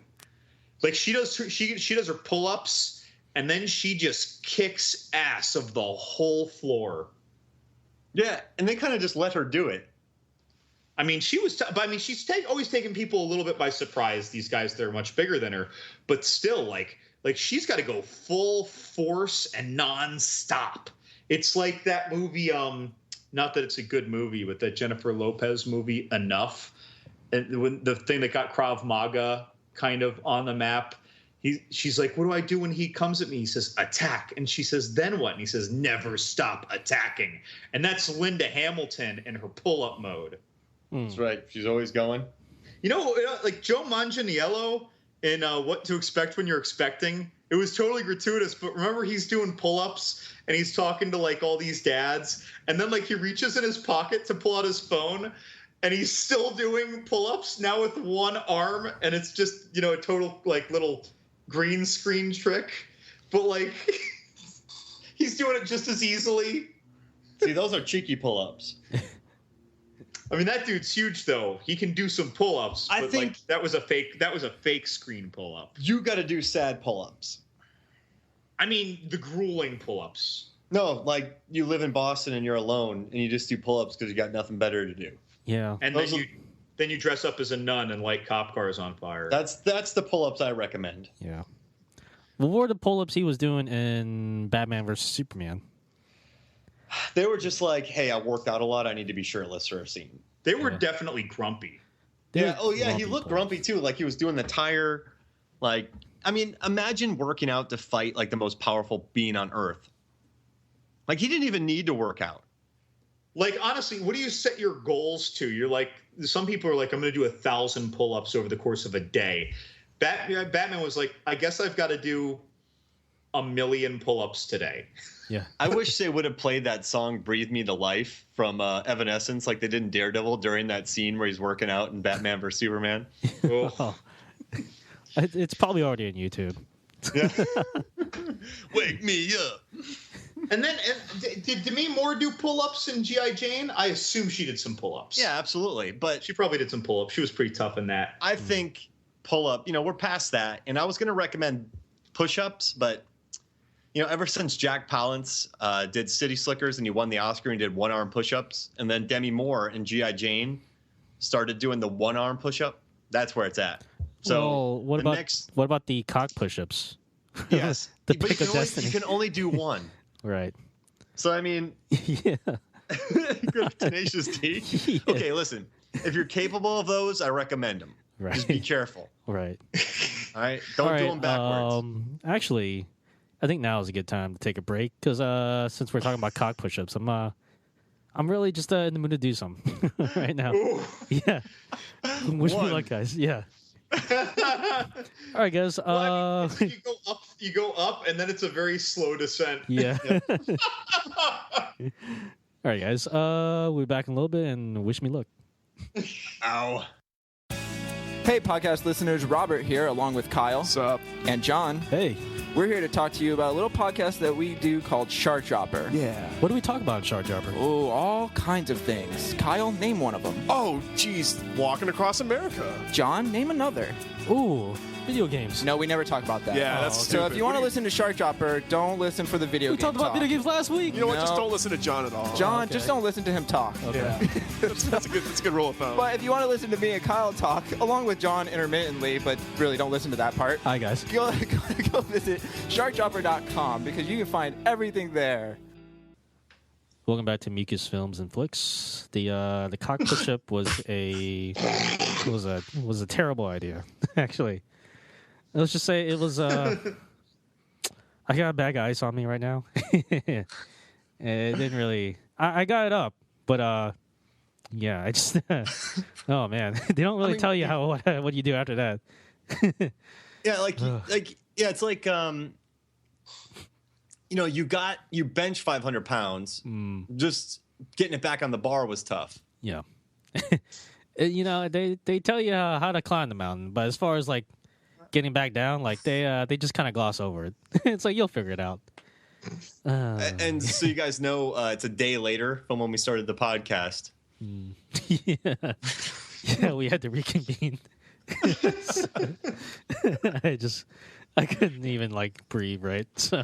[SPEAKER 3] Like she does her pull-ups, and then she just kicks ass of the whole floor.
[SPEAKER 2] Yeah, and they kind of just let her do it.
[SPEAKER 3] I mean, she's always taking people a little bit by surprise. These guys, they're much bigger than her, but still, like she's got to go full force and nonstop. It's like that movie. Not that it's a good movie, but that Jennifer Lopez movie, Enough, and when the thing that got Krav Maga kind of on the map. She's like, what do I do when he comes at me? He says, attack. And she says, then what? And he says, never stop attacking. And that's Linda Hamilton in her pull-up mode.
[SPEAKER 2] That's right. She's always going.
[SPEAKER 3] You know, like Joe Manganiello in What to Expect When You're Expecting. It was totally gratuitous, but remember he's doing pull-ups and he's talking to like all these dads. And then like he reaches in his pocket to pull out his phone. And he's still doing pull-ups now with one arm, and it's just, you know, a total like little green screen trick. But like he's doing it just as easily.
[SPEAKER 2] See, those are cheeky pull-ups.
[SPEAKER 3] I mean, that dude's huge though. He can do some pull-ups.
[SPEAKER 2] I think
[SPEAKER 3] like, that was a fake screen pull-up.
[SPEAKER 2] You got to do sad pull-ups.
[SPEAKER 3] I mean, the grueling pull-ups.
[SPEAKER 2] No, like you live in Boston and you're alone, and you just do pull-ups because you got nothing better to do.
[SPEAKER 1] Yeah.
[SPEAKER 3] And then you dress up as a nun and light cop cars on fire.
[SPEAKER 2] That's the pull-ups I recommend.
[SPEAKER 1] Yeah. What were the pull-ups he was doing in Batman vs. Superman?
[SPEAKER 2] They were just like, hey, I worked out a lot. I need to be shirtless for a scene.
[SPEAKER 3] They were definitely grumpy.
[SPEAKER 2] Yeah. Oh, yeah. He looked grumpy, too. Like he was doing the tire. Like, I mean, imagine working out to fight like the most powerful being on Earth. Like he didn't even need to work out.
[SPEAKER 3] Like, honestly, what do you set your goals to? You're like, some people are like, I'm going to do 1,000 pull-ups over the course of a day. Batman was like, I guess I've got to do 1,000,000 pull-ups today.
[SPEAKER 1] Yeah.
[SPEAKER 2] I wish they would have played that song "Breathe Me to Life" from Evanescence, like they did in Daredevil during that scene where he's working out in Batman vs Superman.
[SPEAKER 1] Oh. It's probably already on YouTube.
[SPEAKER 2] Yeah. Wake me up.
[SPEAKER 3] And then, did Demi Moore do pull-ups in G.I. Jane? I assume she did some pull-ups.
[SPEAKER 2] Yeah, absolutely. But
[SPEAKER 3] She probably did some pull-ups. She was pretty tough in that.
[SPEAKER 2] I think pull-up, we're past that. And I was going to recommend push-ups, but, ever since Jack Palance did City Slickers and he won the Oscar and did one-arm push-ups, and then Demi Moore in G.I. Jane started doing the one-arm push-up, that's where it's at. So
[SPEAKER 1] what about the cock push-ups?
[SPEAKER 2] Yes.
[SPEAKER 1] The
[SPEAKER 2] but
[SPEAKER 1] pick of destiny.
[SPEAKER 2] you can only do one.
[SPEAKER 1] Right.
[SPEAKER 2] So, I mean,
[SPEAKER 1] Yeah.
[SPEAKER 2] good tenacious D.
[SPEAKER 1] Yeah.
[SPEAKER 2] Okay, listen. If you're capable of those, I recommend them.
[SPEAKER 1] Right.
[SPEAKER 2] Just be careful.
[SPEAKER 1] Right.
[SPEAKER 2] All right? Don't do them backwards.
[SPEAKER 1] Actually, I think now is a good time to take a break because since we're talking about cock push-ups, I'm really just in the mood to do some right now.
[SPEAKER 3] Ooh.
[SPEAKER 1] Yeah. Wish me luck, guys. Yeah. All right, guys.
[SPEAKER 3] Well, I mean, you go up, and then it's a very slow descent.
[SPEAKER 1] Yeah. All right, guys. We'll be back in a little bit, and wish me luck.
[SPEAKER 2] Ow.
[SPEAKER 4] Hey, podcast listeners, Robert here, along with Kyle.
[SPEAKER 5] What's up?
[SPEAKER 4] And John.
[SPEAKER 1] Hey.
[SPEAKER 4] We're here to talk to you about a little podcast that we do called Shark Dropper.
[SPEAKER 5] Yeah.
[SPEAKER 1] What do we talk about in Shark Dropper?
[SPEAKER 4] Oh, all kinds of things. Kyle, name one of them.
[SPEAKER 5] Oh, geez. Walking across America.
[SPEAKER 4] John, name another.
[SPEAKER 1] Ooh, video games.
[SPEAKER 4] No, we never talk about that.
[SPEAKER 5] Yeah, that's
[SPEAKER 1] okay.
[SPEAKER 5] stupid.
[SPEAKER 4] So if you want to listen to Shark Dropper, don't listen for the video
[SPEAKER 1] We
[SPEAKER 4] game
[SPEAKER 1] talked about
[SPEAKER 4] talk.
[SPEAKER 1] video games last week.
[SPEAKER 5] You know what? Just
[SPEAKER 4] No.
[SPEAKER 5] don't listen to John at all.
[SPEAKER 4] John,
[SPEAKER 1] okay.
[SPEAKER 4] just don't listen to him talk.
[SPEAKER 1] Okay.
[SPEAKER 5] Yeah. that's a good rule of thumb.
[SPEAKER 4] But if you want to listen to me and Kyle talk, along with John intermittently, but really don't listen to that part,
[SPEAKER 1] Hi, guys.
[SPEAKER 4] go visit sharkdropper.com because you can find everything there.
[SPEAKER 1] Welcome back to Mucus Films and Flicks. The cock push-up was a terrible idea, actually. Let's just say it was. I got bad ice on me right now. It didn't really. I got it up, but yeah, I just. Oh man, they don't really tell you what you do after that.
[SPEAKER 2] Yeah, it's like you bench 500 pounds. Just getting it back on the bar was tough.
[SPEAKER 1] Yeah. They tell you how to climb the mountain, but as far as like getting back down, like they just kind of gloss over it. It's like you'll figure it out.
[SPEAKER 2] And so you guys know, it's a day later from when we started the podcast.
[SPEAKER 1] Yeah, we had to reconvene. I couldn't even like breathe, right? So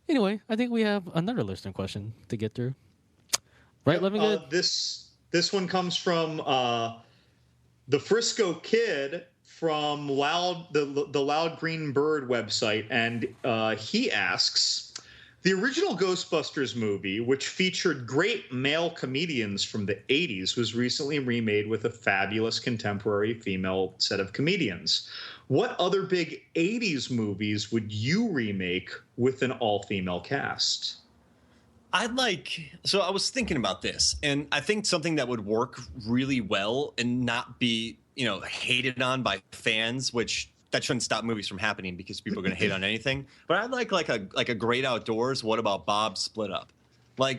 [SPEAKER 1] anyway, I think we have another listener question to get through. Right, let me get
[SPEAKER 3] This one comes from the Frisco Kid from the Loud Green Bird website, and he asks, the original Ghostbusters movie, which featured great male comedians from the 80s, was recently remade with a fabulous contemporary female set of comedians. What other big 80s movies would you remake with an all-female cast?
[SPEAKER 2] I was thinking about this, and I think something that would work really well and not be, hated on by fans, which that shouldn't stop movies from happening because people are going to hate on anything. But I'd like a Great Outdoors. What about Bob split up?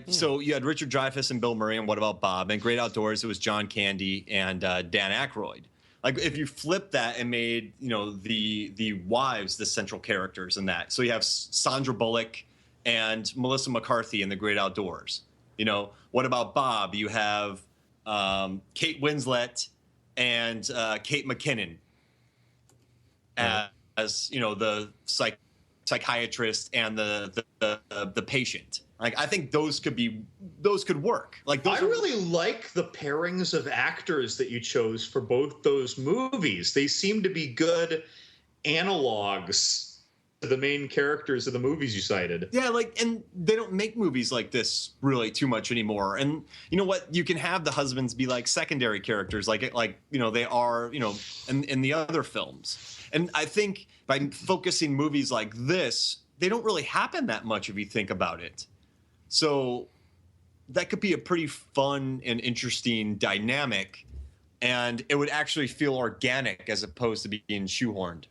[SPEAKER 2] So you had Richard Dreyfuss and Bill Murray, and what about Bob? And Great Outdoors, it was John Candy and Dan Aykroyd. Like if you flip that and made the wives the central characters in that. So you have Sandra Bullock and Melissa McCarthy in The Great Outdoors. What about Bob? You have Kate Winslet and Kate McKinnon as the psychiatrist and the patient. Like I think those could work. Like
[SPEAKER 3] I really like the pairings of actors that you chose for both those movies. They seem to be good analogs to the main characters of the movies you cited.
[SPEAKER 2] Yeah, and they don't make movies like this really too much anymore. And you know what? You can have the husbands be like secondary characters, like they are, in the other films. And I think by focusing movies like this, they don't really happen that much if you think about it. So that could be a pretty fun and interesting dynamic, and it would actually feel organic as opposed to being shoehorned.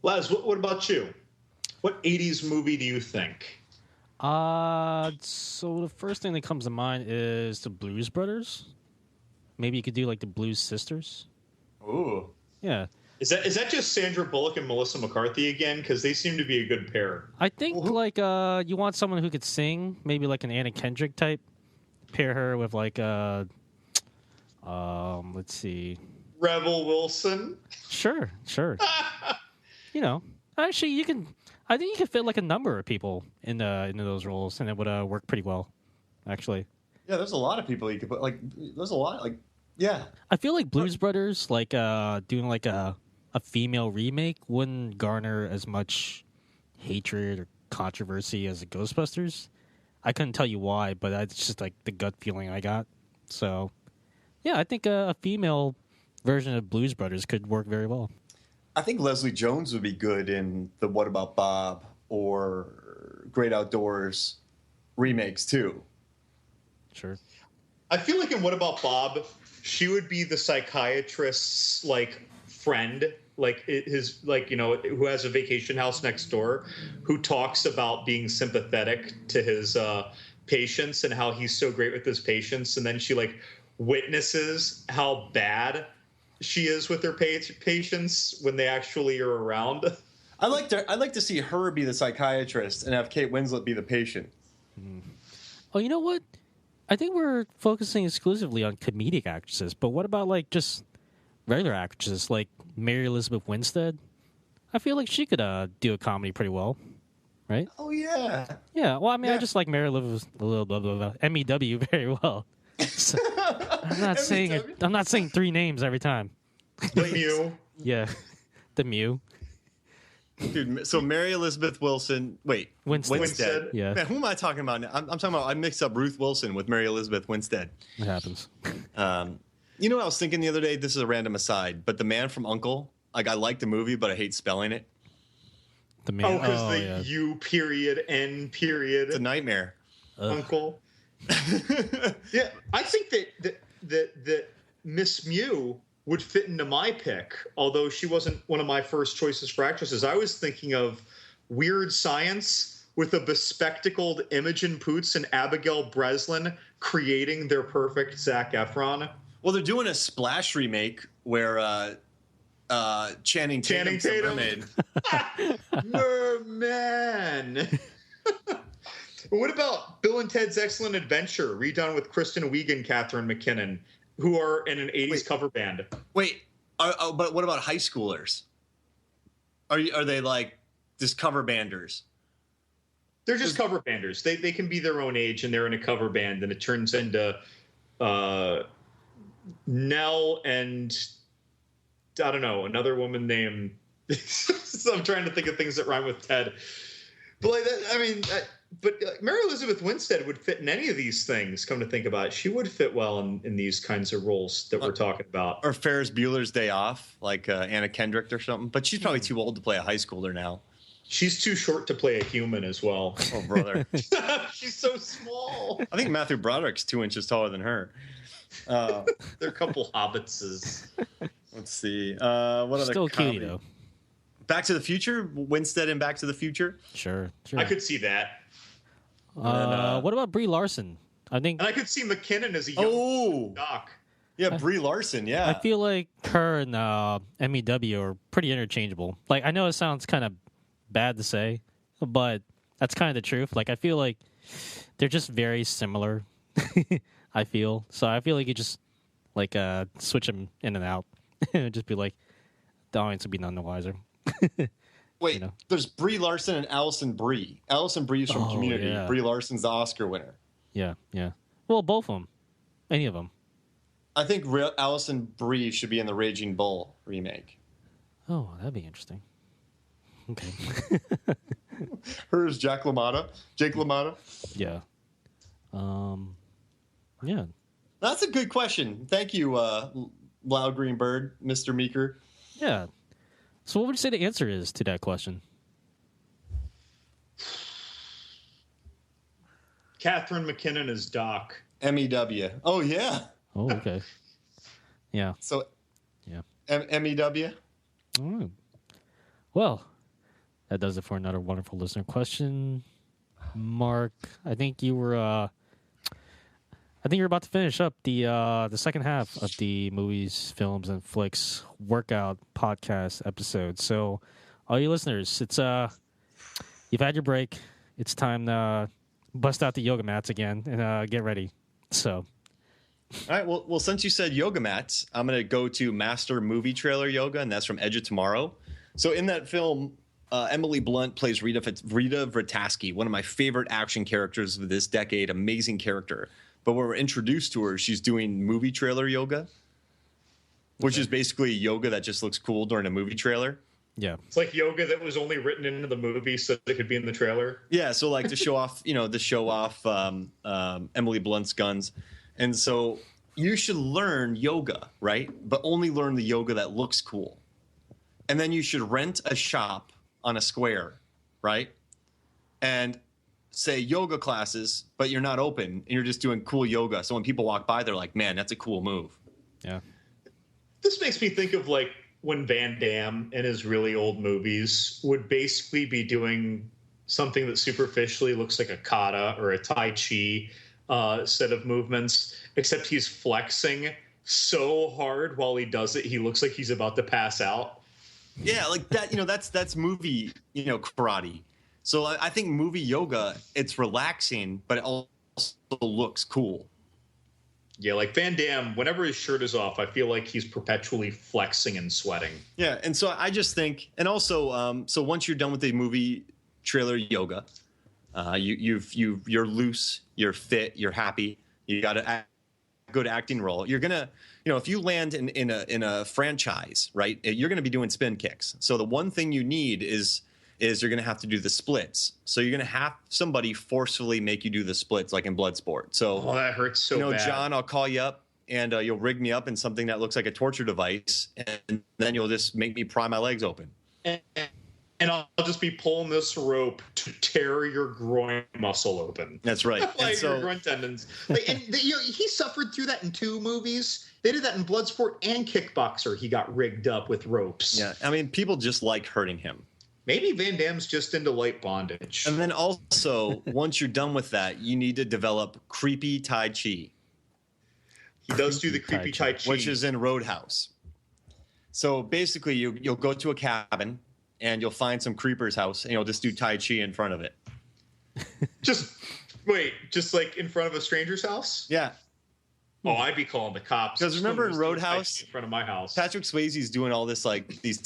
[SPEAKER 3] Laz, what about you? What 80s movie do you think?
[SPEAKER 1] So the first thing that comes to mind is the Blues Brothers. Maybe you could do like the Blues Sisters.
[SPEAKER 2] Ooh.
[SPEAKER 1] Yeah.
[SPEAKER 3] Is that just Sandra Bullock and Melissa McCarthy again? Because they seem to be a good pair.
[SPEAKER 1] I think like you want someone who could sing, maybe like an Anna Kendrick type. Pair her with like let's see.
[SPEAKER 3] Rebel Wilson.
[SPEAKER 1] Sure. You know, actually, you can. I think you can fit like a number of people into those roles, and it would work pretty well. Actually,
[SPEAKER 2] Yeah, there's a lot of people you could put. Like, there's a lot. Like, yeah.
[SPEAKER 1] I feel like Blues Brothers, like doing like a female remake, wouldn't garner as much hatred or controversy as the Ghostbusters. I couldn't tell you why, but it's just like the gut feeling I got. So, yeah, I think a female version of Blues Brothers could work very well.
[SPEAKER 2] I think Leslie Jones would be good in the What About Bob or Great Outdoors remakes too.
[SPEAKER 1] Sure.
[SPEAKER 3] I feel like in What About Bob, she would be the psychiatrist's like friend, like his like, you know, who has a vacation house next door, who talks about being sympathetic to his patients and how he's so great with his patients, and then she like witnesses how bad she is with her patients when they actually are around.
[SPEAKER 2] I'd like to see her be the psychiatrist and have Kate Winslet be the patient.
[SPEAKER 1] Oh, you know what? I think we're focusing exclusively on comedic actresses, but what about like just regular actresses like Mary Elizabeth Winstead? I feel like she could do a comedy pretty well, right?
[SPEAKER 2] Oh yeah.
[SPEAKER 1] Yeah. Well, I mean,
[SPEAKER 2] Yeah.
[SPEAKER 1] I just like Mary Elizabeth MEW very well. So, I'm not saying it. I'm not saying three names every time.
[SPEAKER 3] The Mew.
[SPEAKER 1] Yeah, the Mew.
[SPEAKER 2] Dude, so Mary Elizabeth Winstead.
[SPEAKER 3] Winstead.
[SPEAKER 1] Yeah,
[SPEAKER 2] Man, who am I talking about now? I'm talking about, I mixed up Ruth Wilson with Mary Elizabeth Winstead.
[SPEAKER 1] it happens.
[SPEAKER 2] You know what I was thinking the other day? This is a random aside, but The Man from U.N.C.L.E., like, I like the movie, but I hate spelling it.
[SPEAKER 1] The man.
[SPEAKER 3] Because the
[SPEAKER 1] yeah.
[SPEAKER 3] U period N period
[SPEAKER 2] It's a nightmare.
[SPEAKER 3] uncle. Yeah, I think that Miss Mew would fit into my pick, although she wasn't one of my first choices for actresses. I was thinking of Weird Science with a bespectacled Imogen Poots and Abigail Breslin creating their perfect Zac Efron.
[SPEAKER 2] Well, they're doing a Splash remake where Channing Tatum's a mermaid.
[SPEAKER 3] Merman. What about Bill and Ted's Excellent Adventure, redone with Kristen Wiig and Catherine McKinnon, who are in an 80s cover band?
[SPEAKER 2] Wait, but what about high schoolers? Are they like just cover banders?
[SPEAKER 3] They're just cover banders. They can be their own age, and they're in a cover band, and it turns into Nell and, I don't know, another woman named... So I'm trying to think of things that rhyme with Ted. But like that, I mean... But Mary Elizabeth Winstead would fit in any of these things, come to think about it. She would fit well in these kinds of roles that we're talking about.
[SPEAKER 2] Or Ferris Bueller's Day Off, like Anna Kendrick or something. But she's probably too old to play a high schooler now.
[SPEAKER 3] She's too short to play a human as well.
[SPEAKER 2] Oh, brother.
[SPEAKER 3] She's so small.
[SPEAKER 2] I think Matthew Broderick's 2 inches taller than her.
[SPEAKER 3] They're a couple hobbitses.
[SPEAKER 2] Let's see. What other
[SPEAKER 1] Still
[SPEAKER 2] comedy?
[SPEAKER 1] cutie though.
[SPEAKER 2] Back to the Future? Winstead in Back to the Future?
[SPEAKER 1] Sure.
[SPEAKER 3] I could see that.
[SPEAKER 1] What about Brie Larson? I think
[SPEAKER 3] And I could see McKinnon as a young
[SPEAKER 2] Oh!
[SPEAKER 3] Doc.
[SPEAKER 2] Yeah, Brie Larson, yeah.
[SPEAKER 1] I feel like her and MEW are pretty interchangeable. Like, I know it sounds kind of bad to say, but that's kind of the truth. Like, I feel like they're just very similar. I feel like you just like switch them in and out, and just be like the audience would be none the wiser.
[SPEAKER 2] Wait,
[SPEAKER 1] you know.
[SPEAKER 2] There's Brie Larson and Allison Brie. Allison Brie's from
[SPEAKER 1] Oh,
[SPEAKER 2] Community.
[SPEAKER 1] yeah.
[SPEAKER 2] Brie Larson's the Oscar winner.
[SPEAKER 1] Yeah. Well, both of them, any of them.
[SPEAKER 2] I think Allison Brie should be in the Raging Bull remake.
[SPEAKER 1] Oh, that'd be interesting. Okay.
[SPEAKER 2] Her is Jake LaMotta.
[SPEAKER 1] Yeah. Yeah.
[SPEAKER 2] That's a good question. Thank you, Loud Green Bird, Mr. Meeker.
[SPEAKER 1] Yeah. So what would you say the answer is to that question?
[SPEAKER 3] Catherine McKinnon as Doc.
[SPEAKER 2] MEW. Oh yeah.
[SPEAKER 1] Oh, okay. Yeah.
[SPEAKER 2] So
[SPEAKER 1] Yeah.
[SPEAKER 2] MEW.
[SPEAKER 1] Mm. Well, that does it for another wonderful listener question. Mark, I think you were about to finish up the second half of the movies, films, and flicks workout podcast episode. So, all you listeners, it's you've had your break. It's time to bust out the yoga mats again and get ready. So,
[SPEAKER 2] All right. Well, since you said yoga mats, I'm going to go to Master Movie Trailer Yoga, and that's from Edge of Tomorrow. So in that film, Emily Blunt plays Rita Vrataski, one of my favorite action characters of this decade. Amazing character. But when we're introduced to her, she's doing movie trailer yoga, which is basically yoga that just looks cool during a movie trailer.
[SPEAKER 1] yeah.
[SPEAKER 3] It's like yoga that was only written into the movie so that it could be in the trailer.
[SPEAKER 2] Yeah, so like to show off, Emily Blunt's guns. And so you should learn yoga, right? But only learn the yoga that looks cool. And then you should rent a shop on a square, right? And say yoga classes, but you're not open and you're just doing cool yoga. So when people walk by, they're like, man, that's a cool move.
[SPEAKER 1] Yeah.
[SPEAKER 3] This makes me think of like when Van Damme in his really old movies would basically be doing something that superficially looks like a kata or a tai chi set of movements, except he's flexing so hard while he does it, he looks like he's about to pass out.
[SPEAKER 2] Yeah, like that, that's movie, karate. So I think movie yoga, it's relaxing, but it also looks cool.
[SPEAKER 3] Yeah, like Van Damme, whenever his shirt is off, I feel like he's perpetually flexing and sweating.
[SPEAKER 2] Yeah, and so I just think, and also, so once you're done with the movie trailer yoga, you're loose, you're fit, you're happy. You got a good acting role. You're gonna, if you land in a franchise, right? You're gonna be doing spin kicks. So the one thing you need is you're gonna have to do the splits. So you're gonna have somebody forcefully make you do the splits, like in Bloodsport. So
[SPEAKER 3] that hurts so bad.
[SPEAKER 2] John, I'll call you up and you'll rig me up in something that looks like a torture device, and then you'll just make me pry my legs open.
[SPEAKER 3] And I'll just be pulling this rope to tear your groin muscle open.
[SPEAKER 2] That's right.
[SPEAKER 3] Like your groin tendons. He suffered through that in 2 movies. They did that in Bloodsport and Kickboxer. He got rigged up with ropes.
[SPEAKER 2] Yeah, I mean, people just like hurting him.
[SPEAKER 3] Maybe Van Damme's just into light bondage.
[SPEAKER 2] And then also, once you're done with that, you need to develop creepy Tai Chi.
[SPEAKER 3] He does do the creepy Tai Chi.
[SPEAKER 2] Which is in Roadhouse. So basically, you'll go to a cabin, and you'll find some creeper's house, and you'll just do Tai Chi in front of it.
[SPEAKER 3] Just like in front of a stranger's house?
[SPEAKER 2] Yeah.
[SPEAKER 3] Oh, I'd be calling the cops.
[SPEAKER 2] Because remember in Roadhouse,
[SPEAKER 3] in front of my house,
[SPEAKER 2] Patrick Swayze's doing all this like these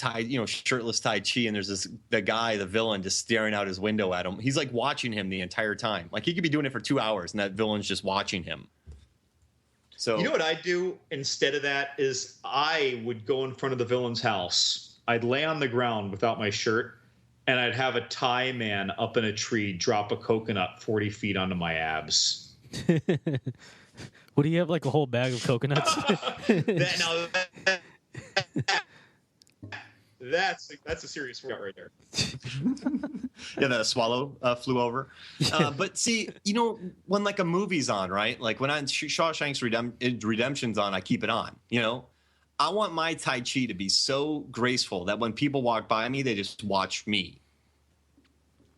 [SPEAKER 2] shirtless Tai Chi, and there's the villain, just staring out his window at him. He's like watching him the entire time. Like he could be doing it for 2 hours, and that villain's just watching him. So
[SPEAKER 3] you know what I'd do instead of that is I would go in front of the villain's house. I'd lay on the ground without my shirt, and I'd have a Thai man up in a tree drop a coconut 40 feet onto my abs.
[SPEAKER 1] What do you have, like a whole bag of coconuts?
[SPEAKER 3] That's a serious workout right there.
[SPEAKER 2] Yeah, that swallow flew over. But see, when like a movie's on, right? Like when Shawshank's Redemption's on, I keep it on. I want my Tai Chi to be so graceful that when people walk by me, they just watch me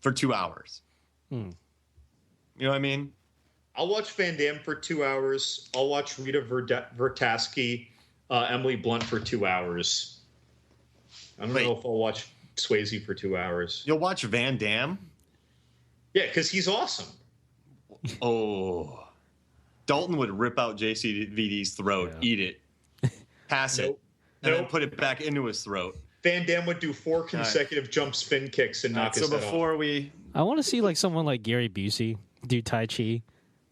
[SPEAKER 2] for 2 hours. You know what I mean?
[SPEAKER 3] I'll watch Van Damme for 2 hours. I'll watch Rita Vrataski, Emily Blunt for 2 hours. I don't know if I'll watch Swayze for 2 hours.
[SPEAKER 2] You'll watch Van Damme?
[SPEAKER 3] Yeah, because he's awesome.
[SPEAKER 2] Oh. Dalton would rip out JCVD's throat, eat it, pass it, and then put it back into his throat.
[SPEAKER 3] Van Damme would do 4 consecutive jump spin kicks and knock his head off.
[SPEAKER 1] I want to see like someone like Gary Busey do Tai Chi.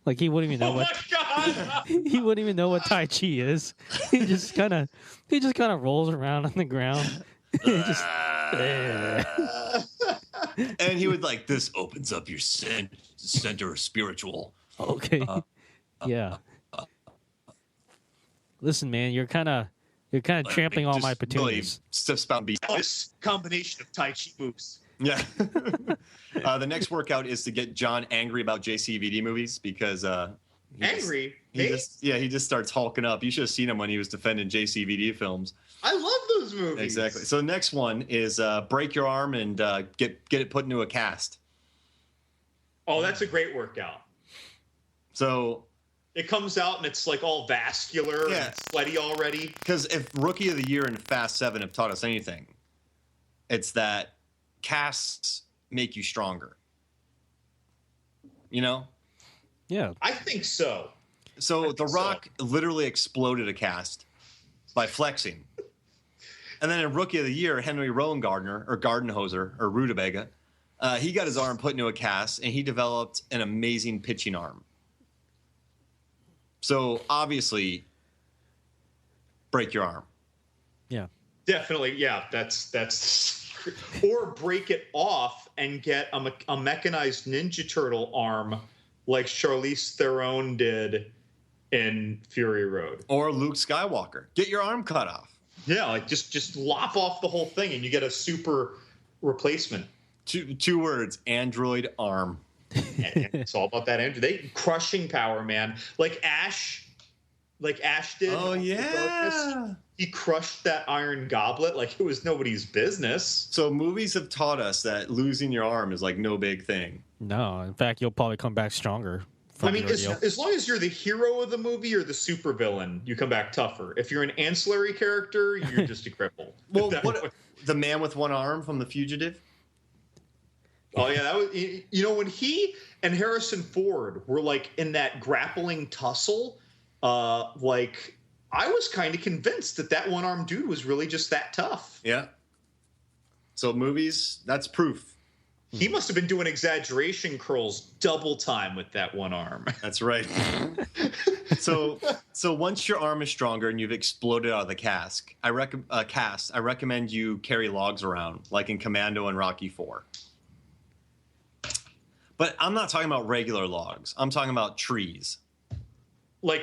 [SPEAKER 1] Like he wouldn't even know
[SPEAKER 3] my God!
[SPEAKER 1] He wouldn't even know what Tai Chi is. He just kind of rolls around on the ground.
[SPEAKER 2] And he would like, this opens up your center of spiritual.
[SPEAKER 1] Okay. Yeah. Listen, man, you're kind of trampling all my petunias.
[SPEAKER 2] Really,
[SPEAKER 3] this combination of Tai Chi moves.
[SPEAKER 2] Yeah. The next workout is to get John angry about JCVD movies because he just starts hulking up. You should have seen him when he was defending JCVD films.
[SPEAKER 3] I love those movies.
[SPEAKER 2] Exactly. So the next one is break your arm and get it put into a cast.
[SPEAKER 3] Oh, that's a great workout.
[SPEAKER 2] So
[SPEAKER 3] it comes out and it's like all vascular and sweaty already.
[SPEAKER 2] Because if Rookie of the Year and Fast 7 have taught us anything, it's that casts make you stronger. You know?
[SPEAKER 1] Yeah.
[SPEAKER 3] I think so.
[SPEAKER 2] So The Rock literally exploded a cast by flexing. And then in Rookie of the Year, Henry Rowan-Gardner, or Gardenhoser, or Rutabaga, he got his arm put into a cast, and he developed an amazing pitching arm. So, obviously, break your arm.
[SPEAKER 1] Yeah.
[SPEAKER 3] Definitely, yeah. That's or break it off and get a mechanized Ninja Turtle arm like Charlize Theron did in Fury Road.
[SPEAKER 2] Or Luke Skywalker. Get your arm cut off.
[SPEAKER 3] Yeah, like just lop off the whole thing and you get a super replacement.
[SPEAKER 2] Two words, android arm.
[SPEAKER 3] And it's all about that android. Crushing power, man. Like Ash did.
[SPEAKER 2] Oh, yeah.
[SPEAKER 3] He crushed that iron goblet like it was nobody's business.
[SPEAKER 2] So movies have taught us that losing your arm is like no big thing.
[SPEAKER 1] No, in fact, you'll probably come back stronger.
[SPEAKER 3] I mean, as long as you're the hero of the movie or the supervillain, you come back tougher. If you're an ancillary character, you're just a cripple.
[SPEAKER 2] Well, the man with one arm from The Fugitive?
[SPEAKER 3] Oh, yeah. That was, when he and Harrison Ford were like in that grappling tussle, I was kind of convinced that one-armed dude was really just that tough.
[SPEAKER 2] Yeah. So movies, that's proof.
[SPEAKER 3] He must have been doing exaggeration curls double time with that one arm.
[SPEAKER 2] That's right. So once your arm is stronger and you've exploded out of the cast, I recommend you carry logs around, like in Commando and Rocky IV. But I'm not talking about regular logs. I'm talking about trees.
[SPEAKER 3] Like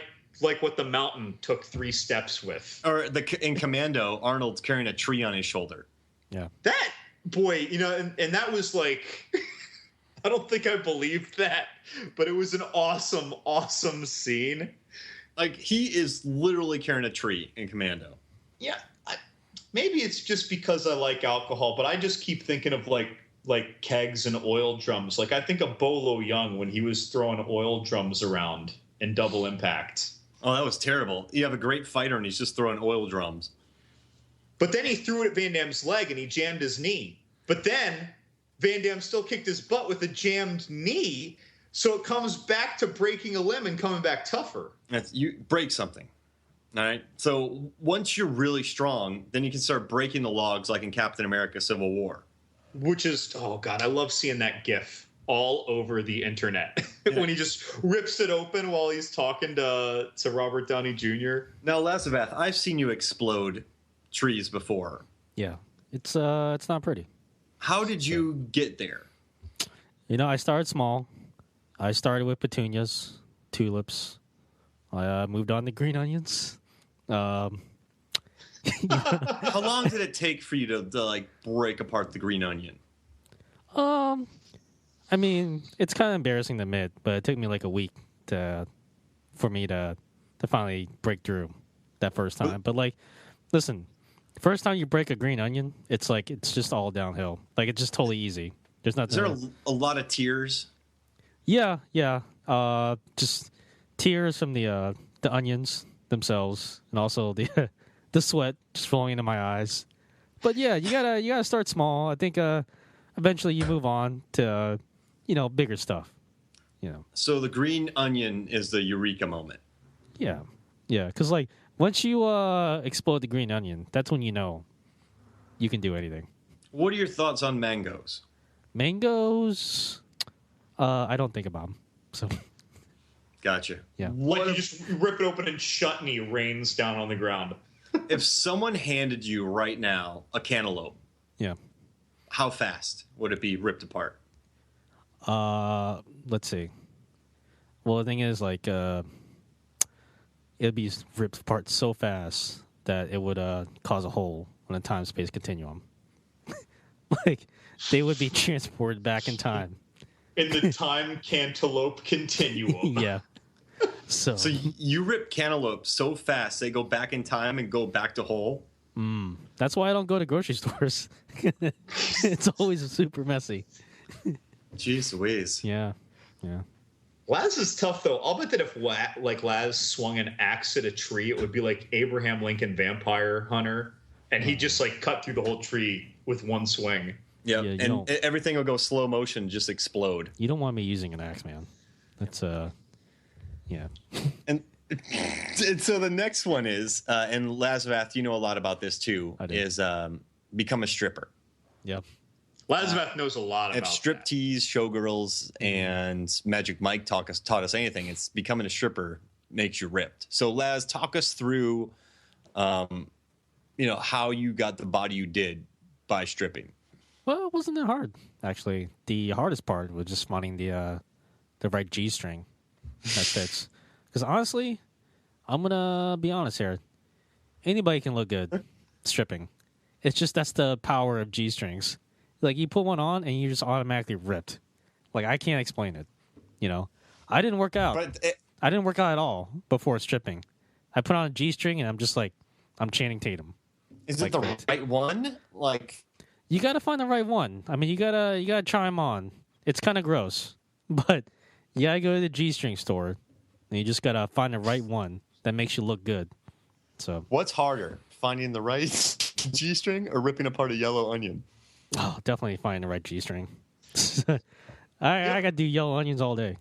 [SPEAKER 3] what the mountain took 3 steps with.
[SPEAKER 2] Or in Commando, Arnold's carrying a tree on his shoulder.
[SPEAKER 1] Yeah.
[SPEAKER 3] That, boy, and that was like, I don't think I believed that, but it was an awesome, awesome scene.
[SPEAKER 2] Like, he is literally carrying a tree in Commando.
[SPEAKER 3] Yeah. Maybe it's just because I like alcohol, but I just keep thinking of like kegs and oil drums. Like, I think of Bolo Young when he was throwing oil drums around in Double Impact.
[SPEAKER 2] Oh, that was terrible. You have a great fighter, and he's just throwing oil drums.
[SPEAKER 3] But then he threw it at Van Damme's leg, and he jammed his knee. But then Van Damme still kicked his butt with a jammed knee, so it comes back to breaking a limb and coming back tougher.
[SPEAKER 2] You break something, all right? So once you're really strong, then you can start breaking the logs like in Captain America Civil War.
[SPEAKER 3] Which is, oh, God, I love seeing that GIF all over the internet when he just rips it open while he's talking to Robert Downey Jr.
[SPEAKER 2] Now, Lazarbath, I've seen you explode trees before.
[SPEAKER 1] Yeah, it's not pretty.
[SPEAKER 2] How did you get there?
[SPEAKER 1] I started small. I started with petunias, tulips. I moved on to green onions.
[SPEAKER 2] How long did it take for you to like break apart the green onion?
[SPEAKER 1] I mean, it's kind of embarrassing to admit, but it took me like a week for me to finally break through that first time. But like, listen, first time you break a green onion, it's just all downhill. Like, it's just totally easy. There's nothing.
[SPEAKER 2] Is there a lot of tears?
[SPEAKER 1] Yeah. Just tears from the onions themselves, and also the sweat just flowing into my eyes. But yeah, you gotta start small. I think eventually you move on to bigger stuff.
[SPEAKER 2] So the green onion is the eureka moment.
[SPEAKER 1] Yeah, because like once you explode the green onion, that's when you can do anything.
[SPEAKER 2] What are your thoughts on mangoes?
[SPEAKER 1] Mangoes, I don't think about them. So,
[SPEAKER 2] gotcha.
[SPEAKER 1] Yeah,
[SPEAKER 3] like you just rip it open and chutney rains down on the ground.
[SPEAKER 2] If someone handed you right now a cantaloupe,
[SPEAKER 1] yeah,
[SPEAKER 2] how fast would it be ripped apart?
[SPEAKER 1] Let's see. Well, the thing is, like, it'd be ripped apart so fast that it would cause a hole on a time-space continuum. Like, they would be transported back in time.
[SPEAKER 3] In the time cantaloupe continuum.
[SPEAKER 1] Yeah. So
[SPEAKER 2] you rip cantaloupe so fast they go back in time and go back to whole.
[SPEAKER 1] That's why I don't go to grocery stores. It's always super messy.
[SPEAKER 2] Jeez Louise.
[SPEAKER 1] Yeah.
[SPEAKER 3] Laz is tough, though. I'll bet that if Laz swung an axe at a tree, it would be like Abraham Lincoln Vampire Hunter, and he just like cut through the whole tree with one swing.
[SPEAKER 2] Yep. Yeah, and everything will go slow motion, just explode.
[SPEAKER 1] You don't want me using an axe, man. That's yeah.
[SPEAKER 2] And so the next one is, and Lazvath, you know a lot about this too, is become a stripper.
[SPEAKER 1] Yep.
[SPEAKER 3] Lazvath knows a lot about
[SPEAKER 2] striptease, showgirls, and Magic Mike taught us anything. It's becoming a stripper makes you ripped. So Laz, talk us through, how you got the body you did by stripping.
[SPEAKER 1] Well, it wasn't that hard, actually. The hardest part was just finding the right G-string that fits. Because honestly, I'm gonna be honest here. Anybody can look good stripping. It's just that's the power of G-strings. Like, you put one on and you're just automatically ripped. Like, I can't explain it. I didn't work out. I didn't work out at all before stripping. I put on a G-string and I'm just like, I'm Channing Tatum.
[SPEAKER 2] Is it the right one? Like,
[SPEAKER 1] you got to find the right one. I mean, you gotta try them on. It's kind of gross, but you gotta go to the G-string store and you just gotta find the right one that makes you look good. So,
[SPEAKER 2] what's harder, finding the right G-string or ripping apart a yellow onion?
[SPEAKER 1] Oh, definitely finding the right G-string. I gotta do yellow onions all day.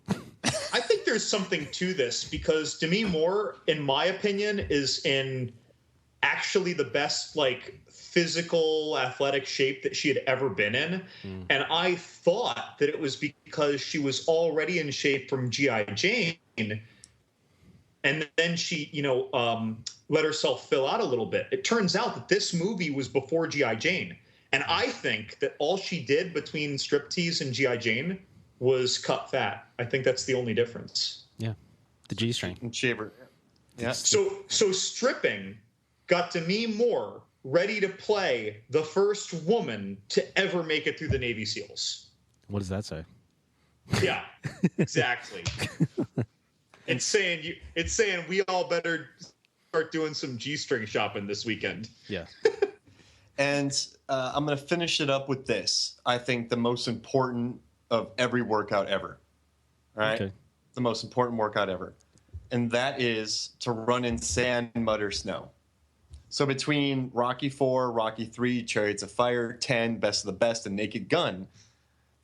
[SPEAKER 3] I think there's something to this because Demi Moore, in my opinion, is in actually the best physical athletic shape that she had ever been in. And I thought that it was because she was already in shape from G.I. Jane, and then she let herself fill out a little bit. It turns out that this movie was before G.I. Jane, and I think that all she did between striptease and G.I. Jane was cut fat. I think that's the only difference.
[SPEAKER 1] Yeah, the G-string
[SPEAKER 2] and shaver. Yeah.
[SPEAKER 3] So stripping got Demi Moore ready to play the first woman to ever make it through the Navy SEALs.
[SPEAKER 1] What does that say?
[SPEAKER 3] Yeah, exactly. It's saying we all better start doing some G-string shopping this weekend.
[SPEAKER 1] Yeah.
[SPEAKER 2] And I'm going to finish it up with this. I think the most important of every workout ever. All right?
[SPEAKER 1] Okay.
[SPEAKER 2] The most important workout ever. And that is to run in sand, mud, or snow. So between Rocky 4, Rocky 3, Chariots of Fire, 10, Best of the Best, and Naked Gun,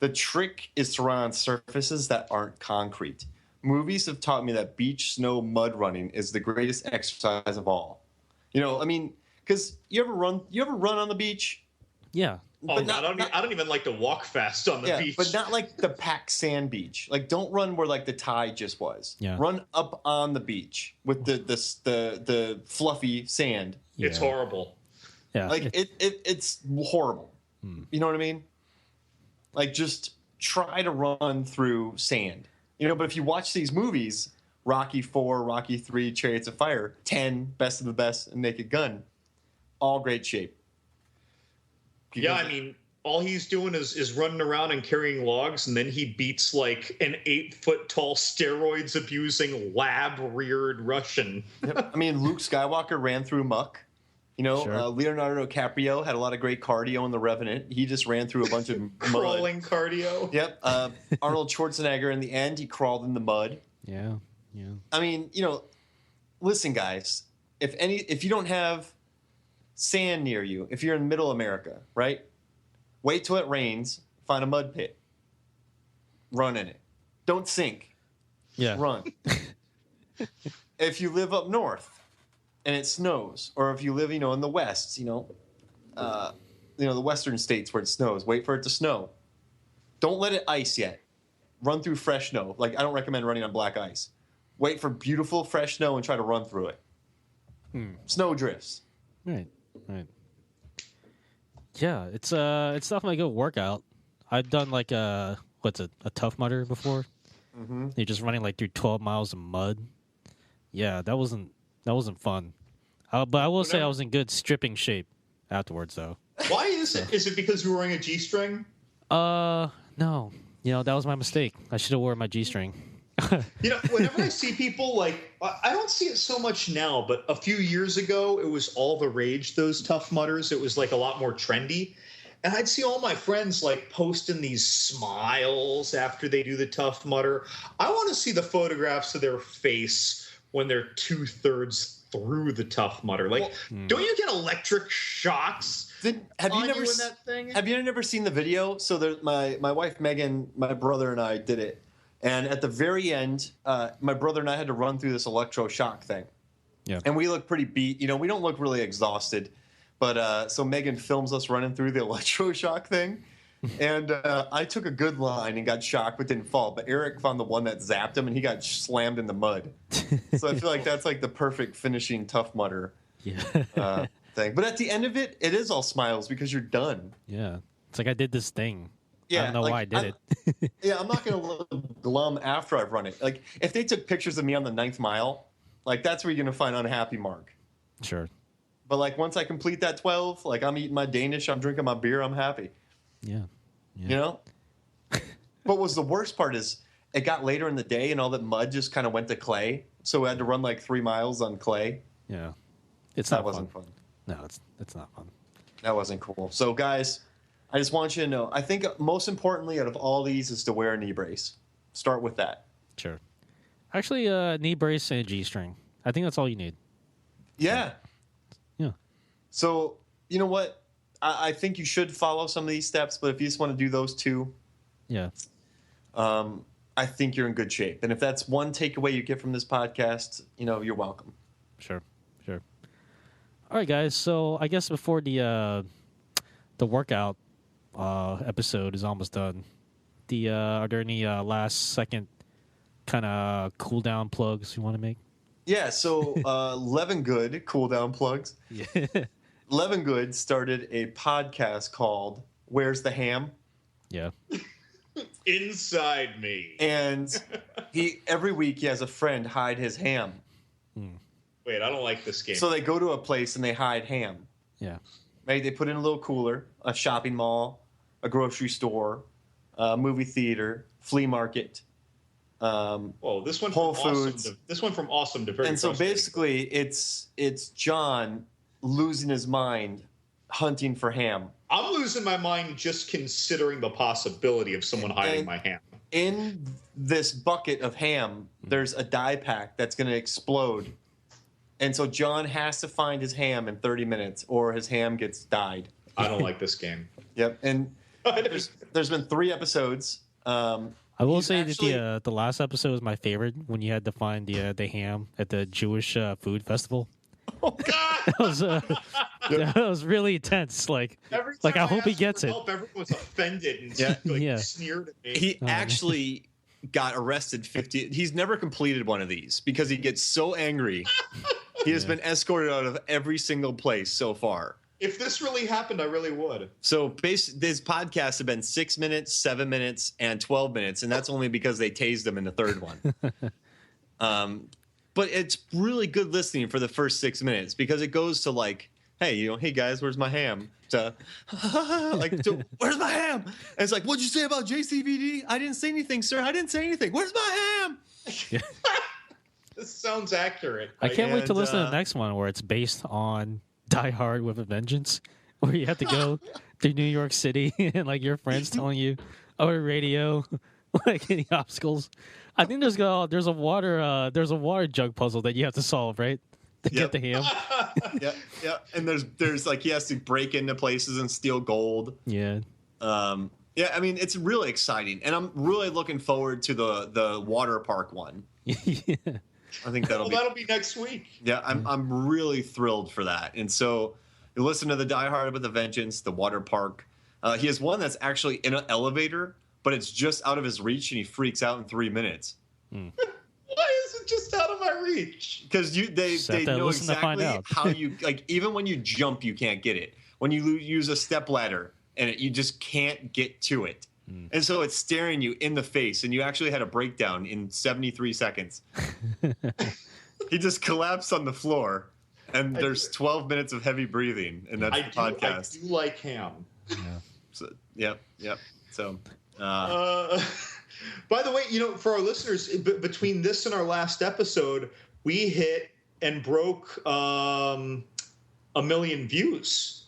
[SPEAKER 2] the trick is to run on surfaces that aren't concrete. Movies have taught me that beach, snow, mud running is the greatest exercise of all. Because you ever run on the beach?
[SPEAKER 1] Yeah.
[SPEAKER 3] I don't even like to walk fast on the beach.
[SPEAKER 2] But not like the packed sand beach. Like, don't run where the tide just was.
[SPEAKER 1] Yeah.
[SPEAKER 2] Run up on the beach with the fluffy sand.
[SPEAKER 1] Yeah.
[SPEAKER 3] It's horrible.
[SPEAKER 1] Yeah.
[SPEAKER 2] It's horrible. You know what I mean? Like, just try to run through sand. But if you watch these movies, Rocky 4, Rocky 3, Chariots of Fire, 10, Best of the Best, and Naked Gun, all great shape.
[SPEAKER 3] Yeah, I mean, all he's doing is running around and carrying logs, and then he beats an 8-foot-tall steroids-abusing lab-reared Russian.
[SPEAKER 2] Yep. I mean, Luke Skywalker ran through muck.
[SPEAKER 1] Sure.
[SPEAKER 2] Leonardo DiCaprio had a lot of great cardio in The Revenant. He just ran through a bunch of
[SPEAKER 3] crawling
[SPEAKER 2] mud.
[SPEAKER 3] cardio.
[SPEAKER 2] Yep. Arnold Schwarzenegger, in the end, he crawled in the mud.
[SPEAKER 1] Yeah.
[SPEAKER 2] I mean, listen, guys. If you don't have sand near you, if you're in Middle America, right? Wait till it rains. Find a mud pit. Run in it. Don't sink.
[SPEAKER 1] Yeah.
[SPEAKER 2] Run. If you live up north and it snows, or if you live, in the west, the western states where it snows, wait for it to snow. Don't let it ice yet. Run through fresh snow. I don't recommend running on black ice. Wait for beautiful fresh snow and try to run through it. Snow drifts.
[SPEAKER 1] Right. Yeah, it's definitely a good workout. I've done a Tough Mudder before.
[SPEAKER 2] Mm-hmm.
[SPEAKER 1] You're just running through 12 miles of mud. Yeah, that wasn't fun. But I will say I was in good stripping shape afterwards, though.
[SPEAKER 3] Why is it? Is it because you were wearing a G-string?
[SPEAKER 1] No. That was my mistake. I should have worn my G-string.
[SPEAKER 3] Whenever I see people, like, I don't see it so much now, but a few years ago, it was all the rage, those Tough Mudders. It was, like, a lot more trendy. And I'd see all my friends, like, posting these smiles after they do the Tough Mudder. I want to see the photographs of their face when they're 2/3 through the Tough Mudder. Like, don't you get electric shocks?
[SPEAKER 2] Have you never seen the video? So my wife Megan, my brother, and I did it. And at the very end, my brother and I had to run through this electroshock thing.
[SPEAKER 1] Yeah.
[SPEAKER 2] And we look pretty beat. We don't look really exhausted. But so Megan films us running through the electroshock thing. And I took a good line and got shocked but didn't fall. But Eric found the one that zapped him and he got slammed in the mud. So I feel like that's like the perfect finishing Tough Mudder thing. But at the end of it, it is all smiles because you're done.
[SPEAKER 1] Yeah. It's like I did this thing.
[SPEAKER 2] Yeah,
[SPEAKER 1] I don't know why I did it.
[SPEAKER 2] Yeah, I'm not going to look glum after I've run it. Like, if they took pictures of me on the 9th mile, like, that's where you're going to find unhappy Mark.
[SPEAKER 1] Sure.
[SPEAKER 2] But, like, once I complete that 12, like, I'm eating my Danish, I'm drinking my beer, I'm happy.
[SPEAKER 1] Yeah.
[SPEAKER 2] But what was the worst part is it got later in the day and all that mud just kind of went to clay. So we had to run, like, 3 miles on clay.
[SPEAKER 1] Yeah.
[SPEAKER 2] That wasn't fun.
[SPEAKER 1] No, it's not fun.
[SPEAKER 2] That wasn't cool. So, guys, I just want you to know, I think most importantly out of all these is to wear a knee brace. Start with that.
[SPEAKER 1] Sure. Actually, knee brace and a G-string. I think that's all you need.
[SPEAKER 2] Yeah.
[SPEAKER 1] Yeah.
[SPEAKER 2] So, you know what? I think you should follow some of these steps, but if you just want to do those two, I think you're in good shape. And if that's one takeaway you get from this podcast, you're welcome.
[SPEAKER 1] Sure. All right, guys. So I guess before the workout episode is almost done, are there any last second kind of cool down plugs you want to make?
[SPEAKER 2] Yeah. So Levin Good cool down plugs.
[SPEAKER 1] Yeah.
[SPEAKER 2] Levin Good started a podcast called "Where's the Ham?"
[SPEAKER 1] Yeah.
[SPEAKER 3] Inside me.
[SPEAKER 2] And every week he has a friend hide his ham.
[SPEAKER 3] Wait, I don't like this game.
[SPEAKER 2] So they go to a place and they hide ham.
[SPEAKER 1] Yeah.
[SPEAKER 2] Right? They put in a little cooler, a shopping mall, a grocery store, a movie theater, flea market.
[SPEAKER 3] This one
[SPEAKER 2] Whole
[SPEAKER 3] from
[SPEAKER 2] Foods.
[SPEAKER 3] Awesome. This one from Awesome to very.
[SPEAKER 2] And so basically, it's John losing his mind hunting for ham.
[SPEAKER 3] I'm losing my mind just considering the possibility of someone hiding my ham.
[SPEAKER 2] In this bucket of ham, there's a dye pack that's going to explode. And so John has to find his ham in 30 minutes or his ham gets dyed.
[SPEAKER 3] I don't like this game.
[SPEAKER 2] Yep. And there's been 3 episodes.
[SPEAKER 1] I will say that the last episode was my favorite when you had to find the ham at the Jewish food festival.
[SPEAKER 2] Oh, God!
[SPEAKER 1] That was really intense. Like I hope he gets it.
[SPEAKER 3] Everyone was offended and sneered at me.
[SPEAKER 2] He actually got arrested 50. He's never completed one of these because he gets so angry. He has been escorted out of every single place so far.
[SPEAKER 3] If this really happened, I really would.
[SPEAKER 2] So these podcasts have been 6 minutes, 7 minutes, and 12 minutes, and that's only because they tased him in the third one. But it's really good listening for the first 6 minutes because it goes to like, hey, hey guys, where's my ham? To where's my ham? And it's like, what'd you say about JCVD? I didn't say anything, sir. I didn't say anything. Where's my ham?
[SPEAKER 3] This sounds accurate.
[SPEAKER 1] I can't wait to listen to the next one where it's based on Die Hard with a Vengeance, where you have to go through New York City and like your friends telling you over radio like any obstacles. I think there's a water jug puzzle that you have to solve, right? To get the ham.
[SPEAKER 2] Yeah. And there's like he has to break into places and steal gold.
[SPEAKER 1] Yeah.
[SPEAKER 2] Yeah, I mean it's really exciting, and I'm really looking forward to the water park one.
[SPEAKER 1] Yeah.
[SPEAKER 2] I think that'll
[SPEAKER 3] be next week.
[SPEAKER 2] Yeah, I'm really thrilled for that. And so you listen to the Die Hard with a Vengeance, the water park. He has one that's actually in an elevator, but it's just out of his reach, and he freaks out in 3 minutes.
[SPEAKER 3] Why is it just out of my reach?
[SPEAKER 2] Because they know exactly how you like. Even when you jump, you can't get it. When you use a step ladder, and you just can't get to it. And so it's staring you in the face, and you actually had a breakdown in 73 seconds. He just collapsed on the floor, and there's 12 minutes of heavy breathing, and that's the podcast.
[SPEAKER 3] I do like ham.
[SPEAKER 1] Yeah.
[SPEAKER 2] So, yep. So,
[SPEAKER 3] by the way, for our listeners, between this and our last episode, we hit and broke 1 million views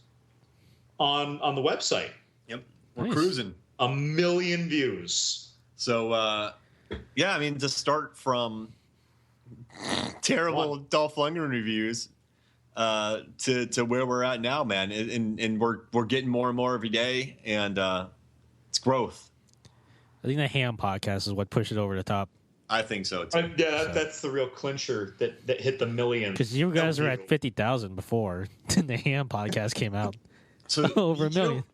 [SPEAKER 3] on the website.
[SPEAKER 2] Yep, we're
[SPEAKER 1] Nice.
[SPEAKER 2] cruising.
[SPEAKER 3] 1 million views.
[SPEAKER 2] So, yeah, I mean, to start from terrible Dolph Lundgren reviews to where we're at now, man, and we're getting more and more every day, and it's growth.
[SPEAKER 1] I think the Ham podcast is what pushed it over the top.
[SPEAKER 2] I think so too.
[SPEAKER 3] That's the real clincher that hit the million.
[SPEAKER 1] Because you guys were at 50,000 before the Ham podcast came out.
[SPEAKER 2] So
[SPEAKER 1] Over a million.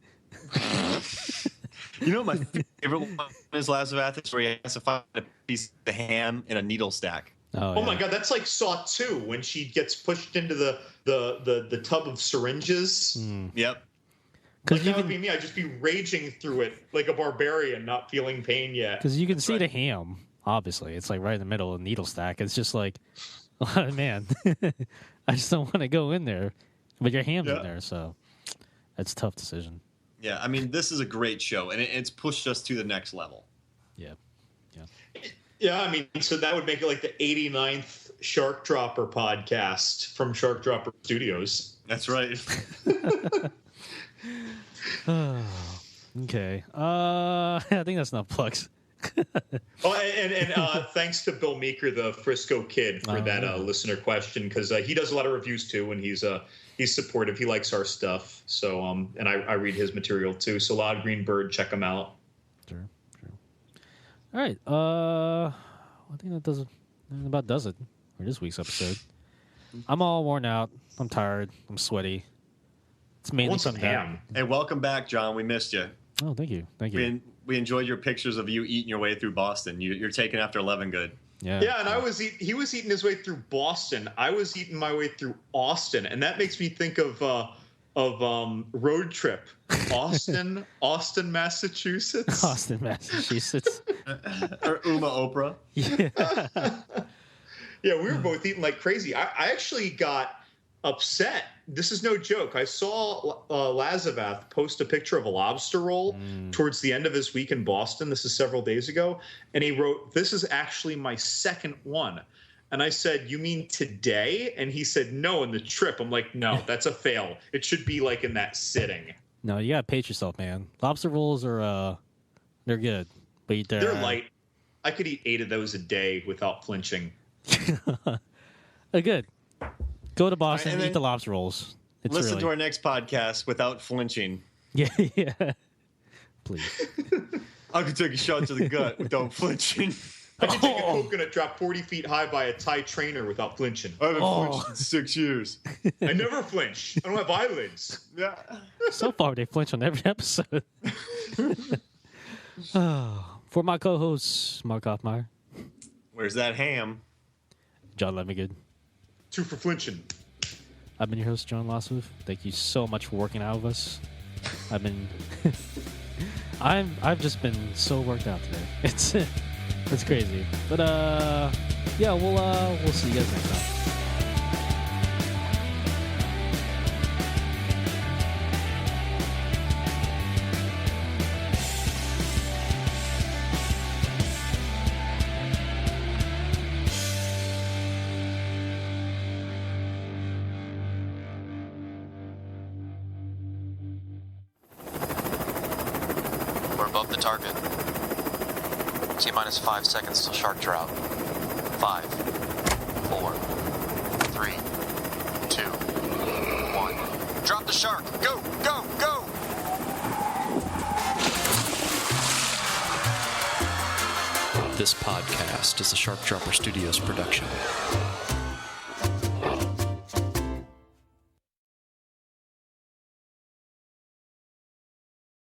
[SPEAKER 2] My favorite one is Last of Athens, where he has to find a piece of ham in a needle stack.
[SPEAKER 3] Oh my God, that's like Saw 2 when she gets pushed into the tub of syringes.
[SPEAKER 2] Yep.
[SPEAKER 3] Like, that would be me. I'd just be raging through it like a barbarian, not feeling pain yet.
[SPEAKER 1] Because you can see the ham, obviously. It's like right in the middle of the needle stack. It's just like, oh, man, I just don't want to go in there. But your ham's in there, so that's a tough decision.
[SPEAKER 2] Yeah, I mean, this is a great show, and it's pushed us to the next level.
[SPEAKER 1] Yeah.
[SPEAKER 3] Yeah, I mean, so that would make it like the 89th Shark Dropper podcast from Shark Dropper Studios.
[SPEAKER 2] That's right.
[SPEAKER 1] Okay. I think that's enough plugs.
[SPEAKER 3] And thanks to Bill Meeker, the Frisco Kid, for that listener question, because he does a lot of reviews too, and he's supportive. He likes our stuff. So and I read his material too. So Loud Green Bird, check him out.
[SPEAKER 1] Sure. All right. I think that does it for this week's episode. I'm all worn out. I'm tired. I'm sweaty. It's mainly from that.
[SPEAKER 2] Hey, welcome back, John. We missed you.
[SPEAKER 1] Oh, thank you.
[SPEAKER 2] We enjoyed your pictures of you eating your way through Boston. You're taking after 11 good.
[SPEAKER 1] Yeah.
[SPEAKER 3] Yeah, and he was eating his way through Boston. I was eating my way through Austin, and that makes me think of Road Trip. Austin, Massachusetts.
[SPEAKER 1] Austin, Massachusetts.
[SPEAKER 2] Or Uma Oprah.
[SPEAKER 1] Yeah.
[SPEAKER 3] Yeah, we were both eating like crazy. I actually got upset. This is no joke. I saw Lazavath post a picture of a lobster roll towards the end of his week in Boston. This is several days ago. And he wrote, "This is actually my second one." And I said, "You mean today?" And he said, "No, in the trip." I'm like, "No, that's a fail. It should be like in that sitting."
[SPEAKER 1] No, you gotta pace yourself, man. Lobster rolls are they're good, but
[SPEAKER 3] they're light. I could eat 8 of those a day without flinching.
[SPEAKER 1] They're good. Go to Boston and eat the lobster rolls.
[SPEAKER 2] Listen to our next podcast without flinching.
[SPEAKER 1] Yeah. Please.
[SPEAKER 2] I could take a shot to the gut without flinching.
[SPEAKER 3] I can take a coconut drop 40 feet high by a Thai trainer without flinching.
[SPEAKER 2] I haven't flinched in 6 years.
[SPEAKER 3] I never flinch. I don't have eyelids.
[SPEAKER 2] Yeah.
[SPEAKER 1] So far, they flinch on every episode. For my co-hosts, Mark Hoffmeyer,
[SPEAKER 2] Where's that ham?
[SPEAKER 1] John Lemigood.
[SPEAKER 3] 2 for flinching.
[SPEAKER 1] I've been your host, John Lossoff. Thank you so much for working out with us. I've just been so worked out today. It's crazy. But yeah, we'll see you guys next time.
[SPEAKER 6] Above the target. T-minus 5 seconds till shark drought. 5, 4, 3, 2, 1. Drop the shark! Go! Go! Go! This podcast is a Shark Dropper Studios production.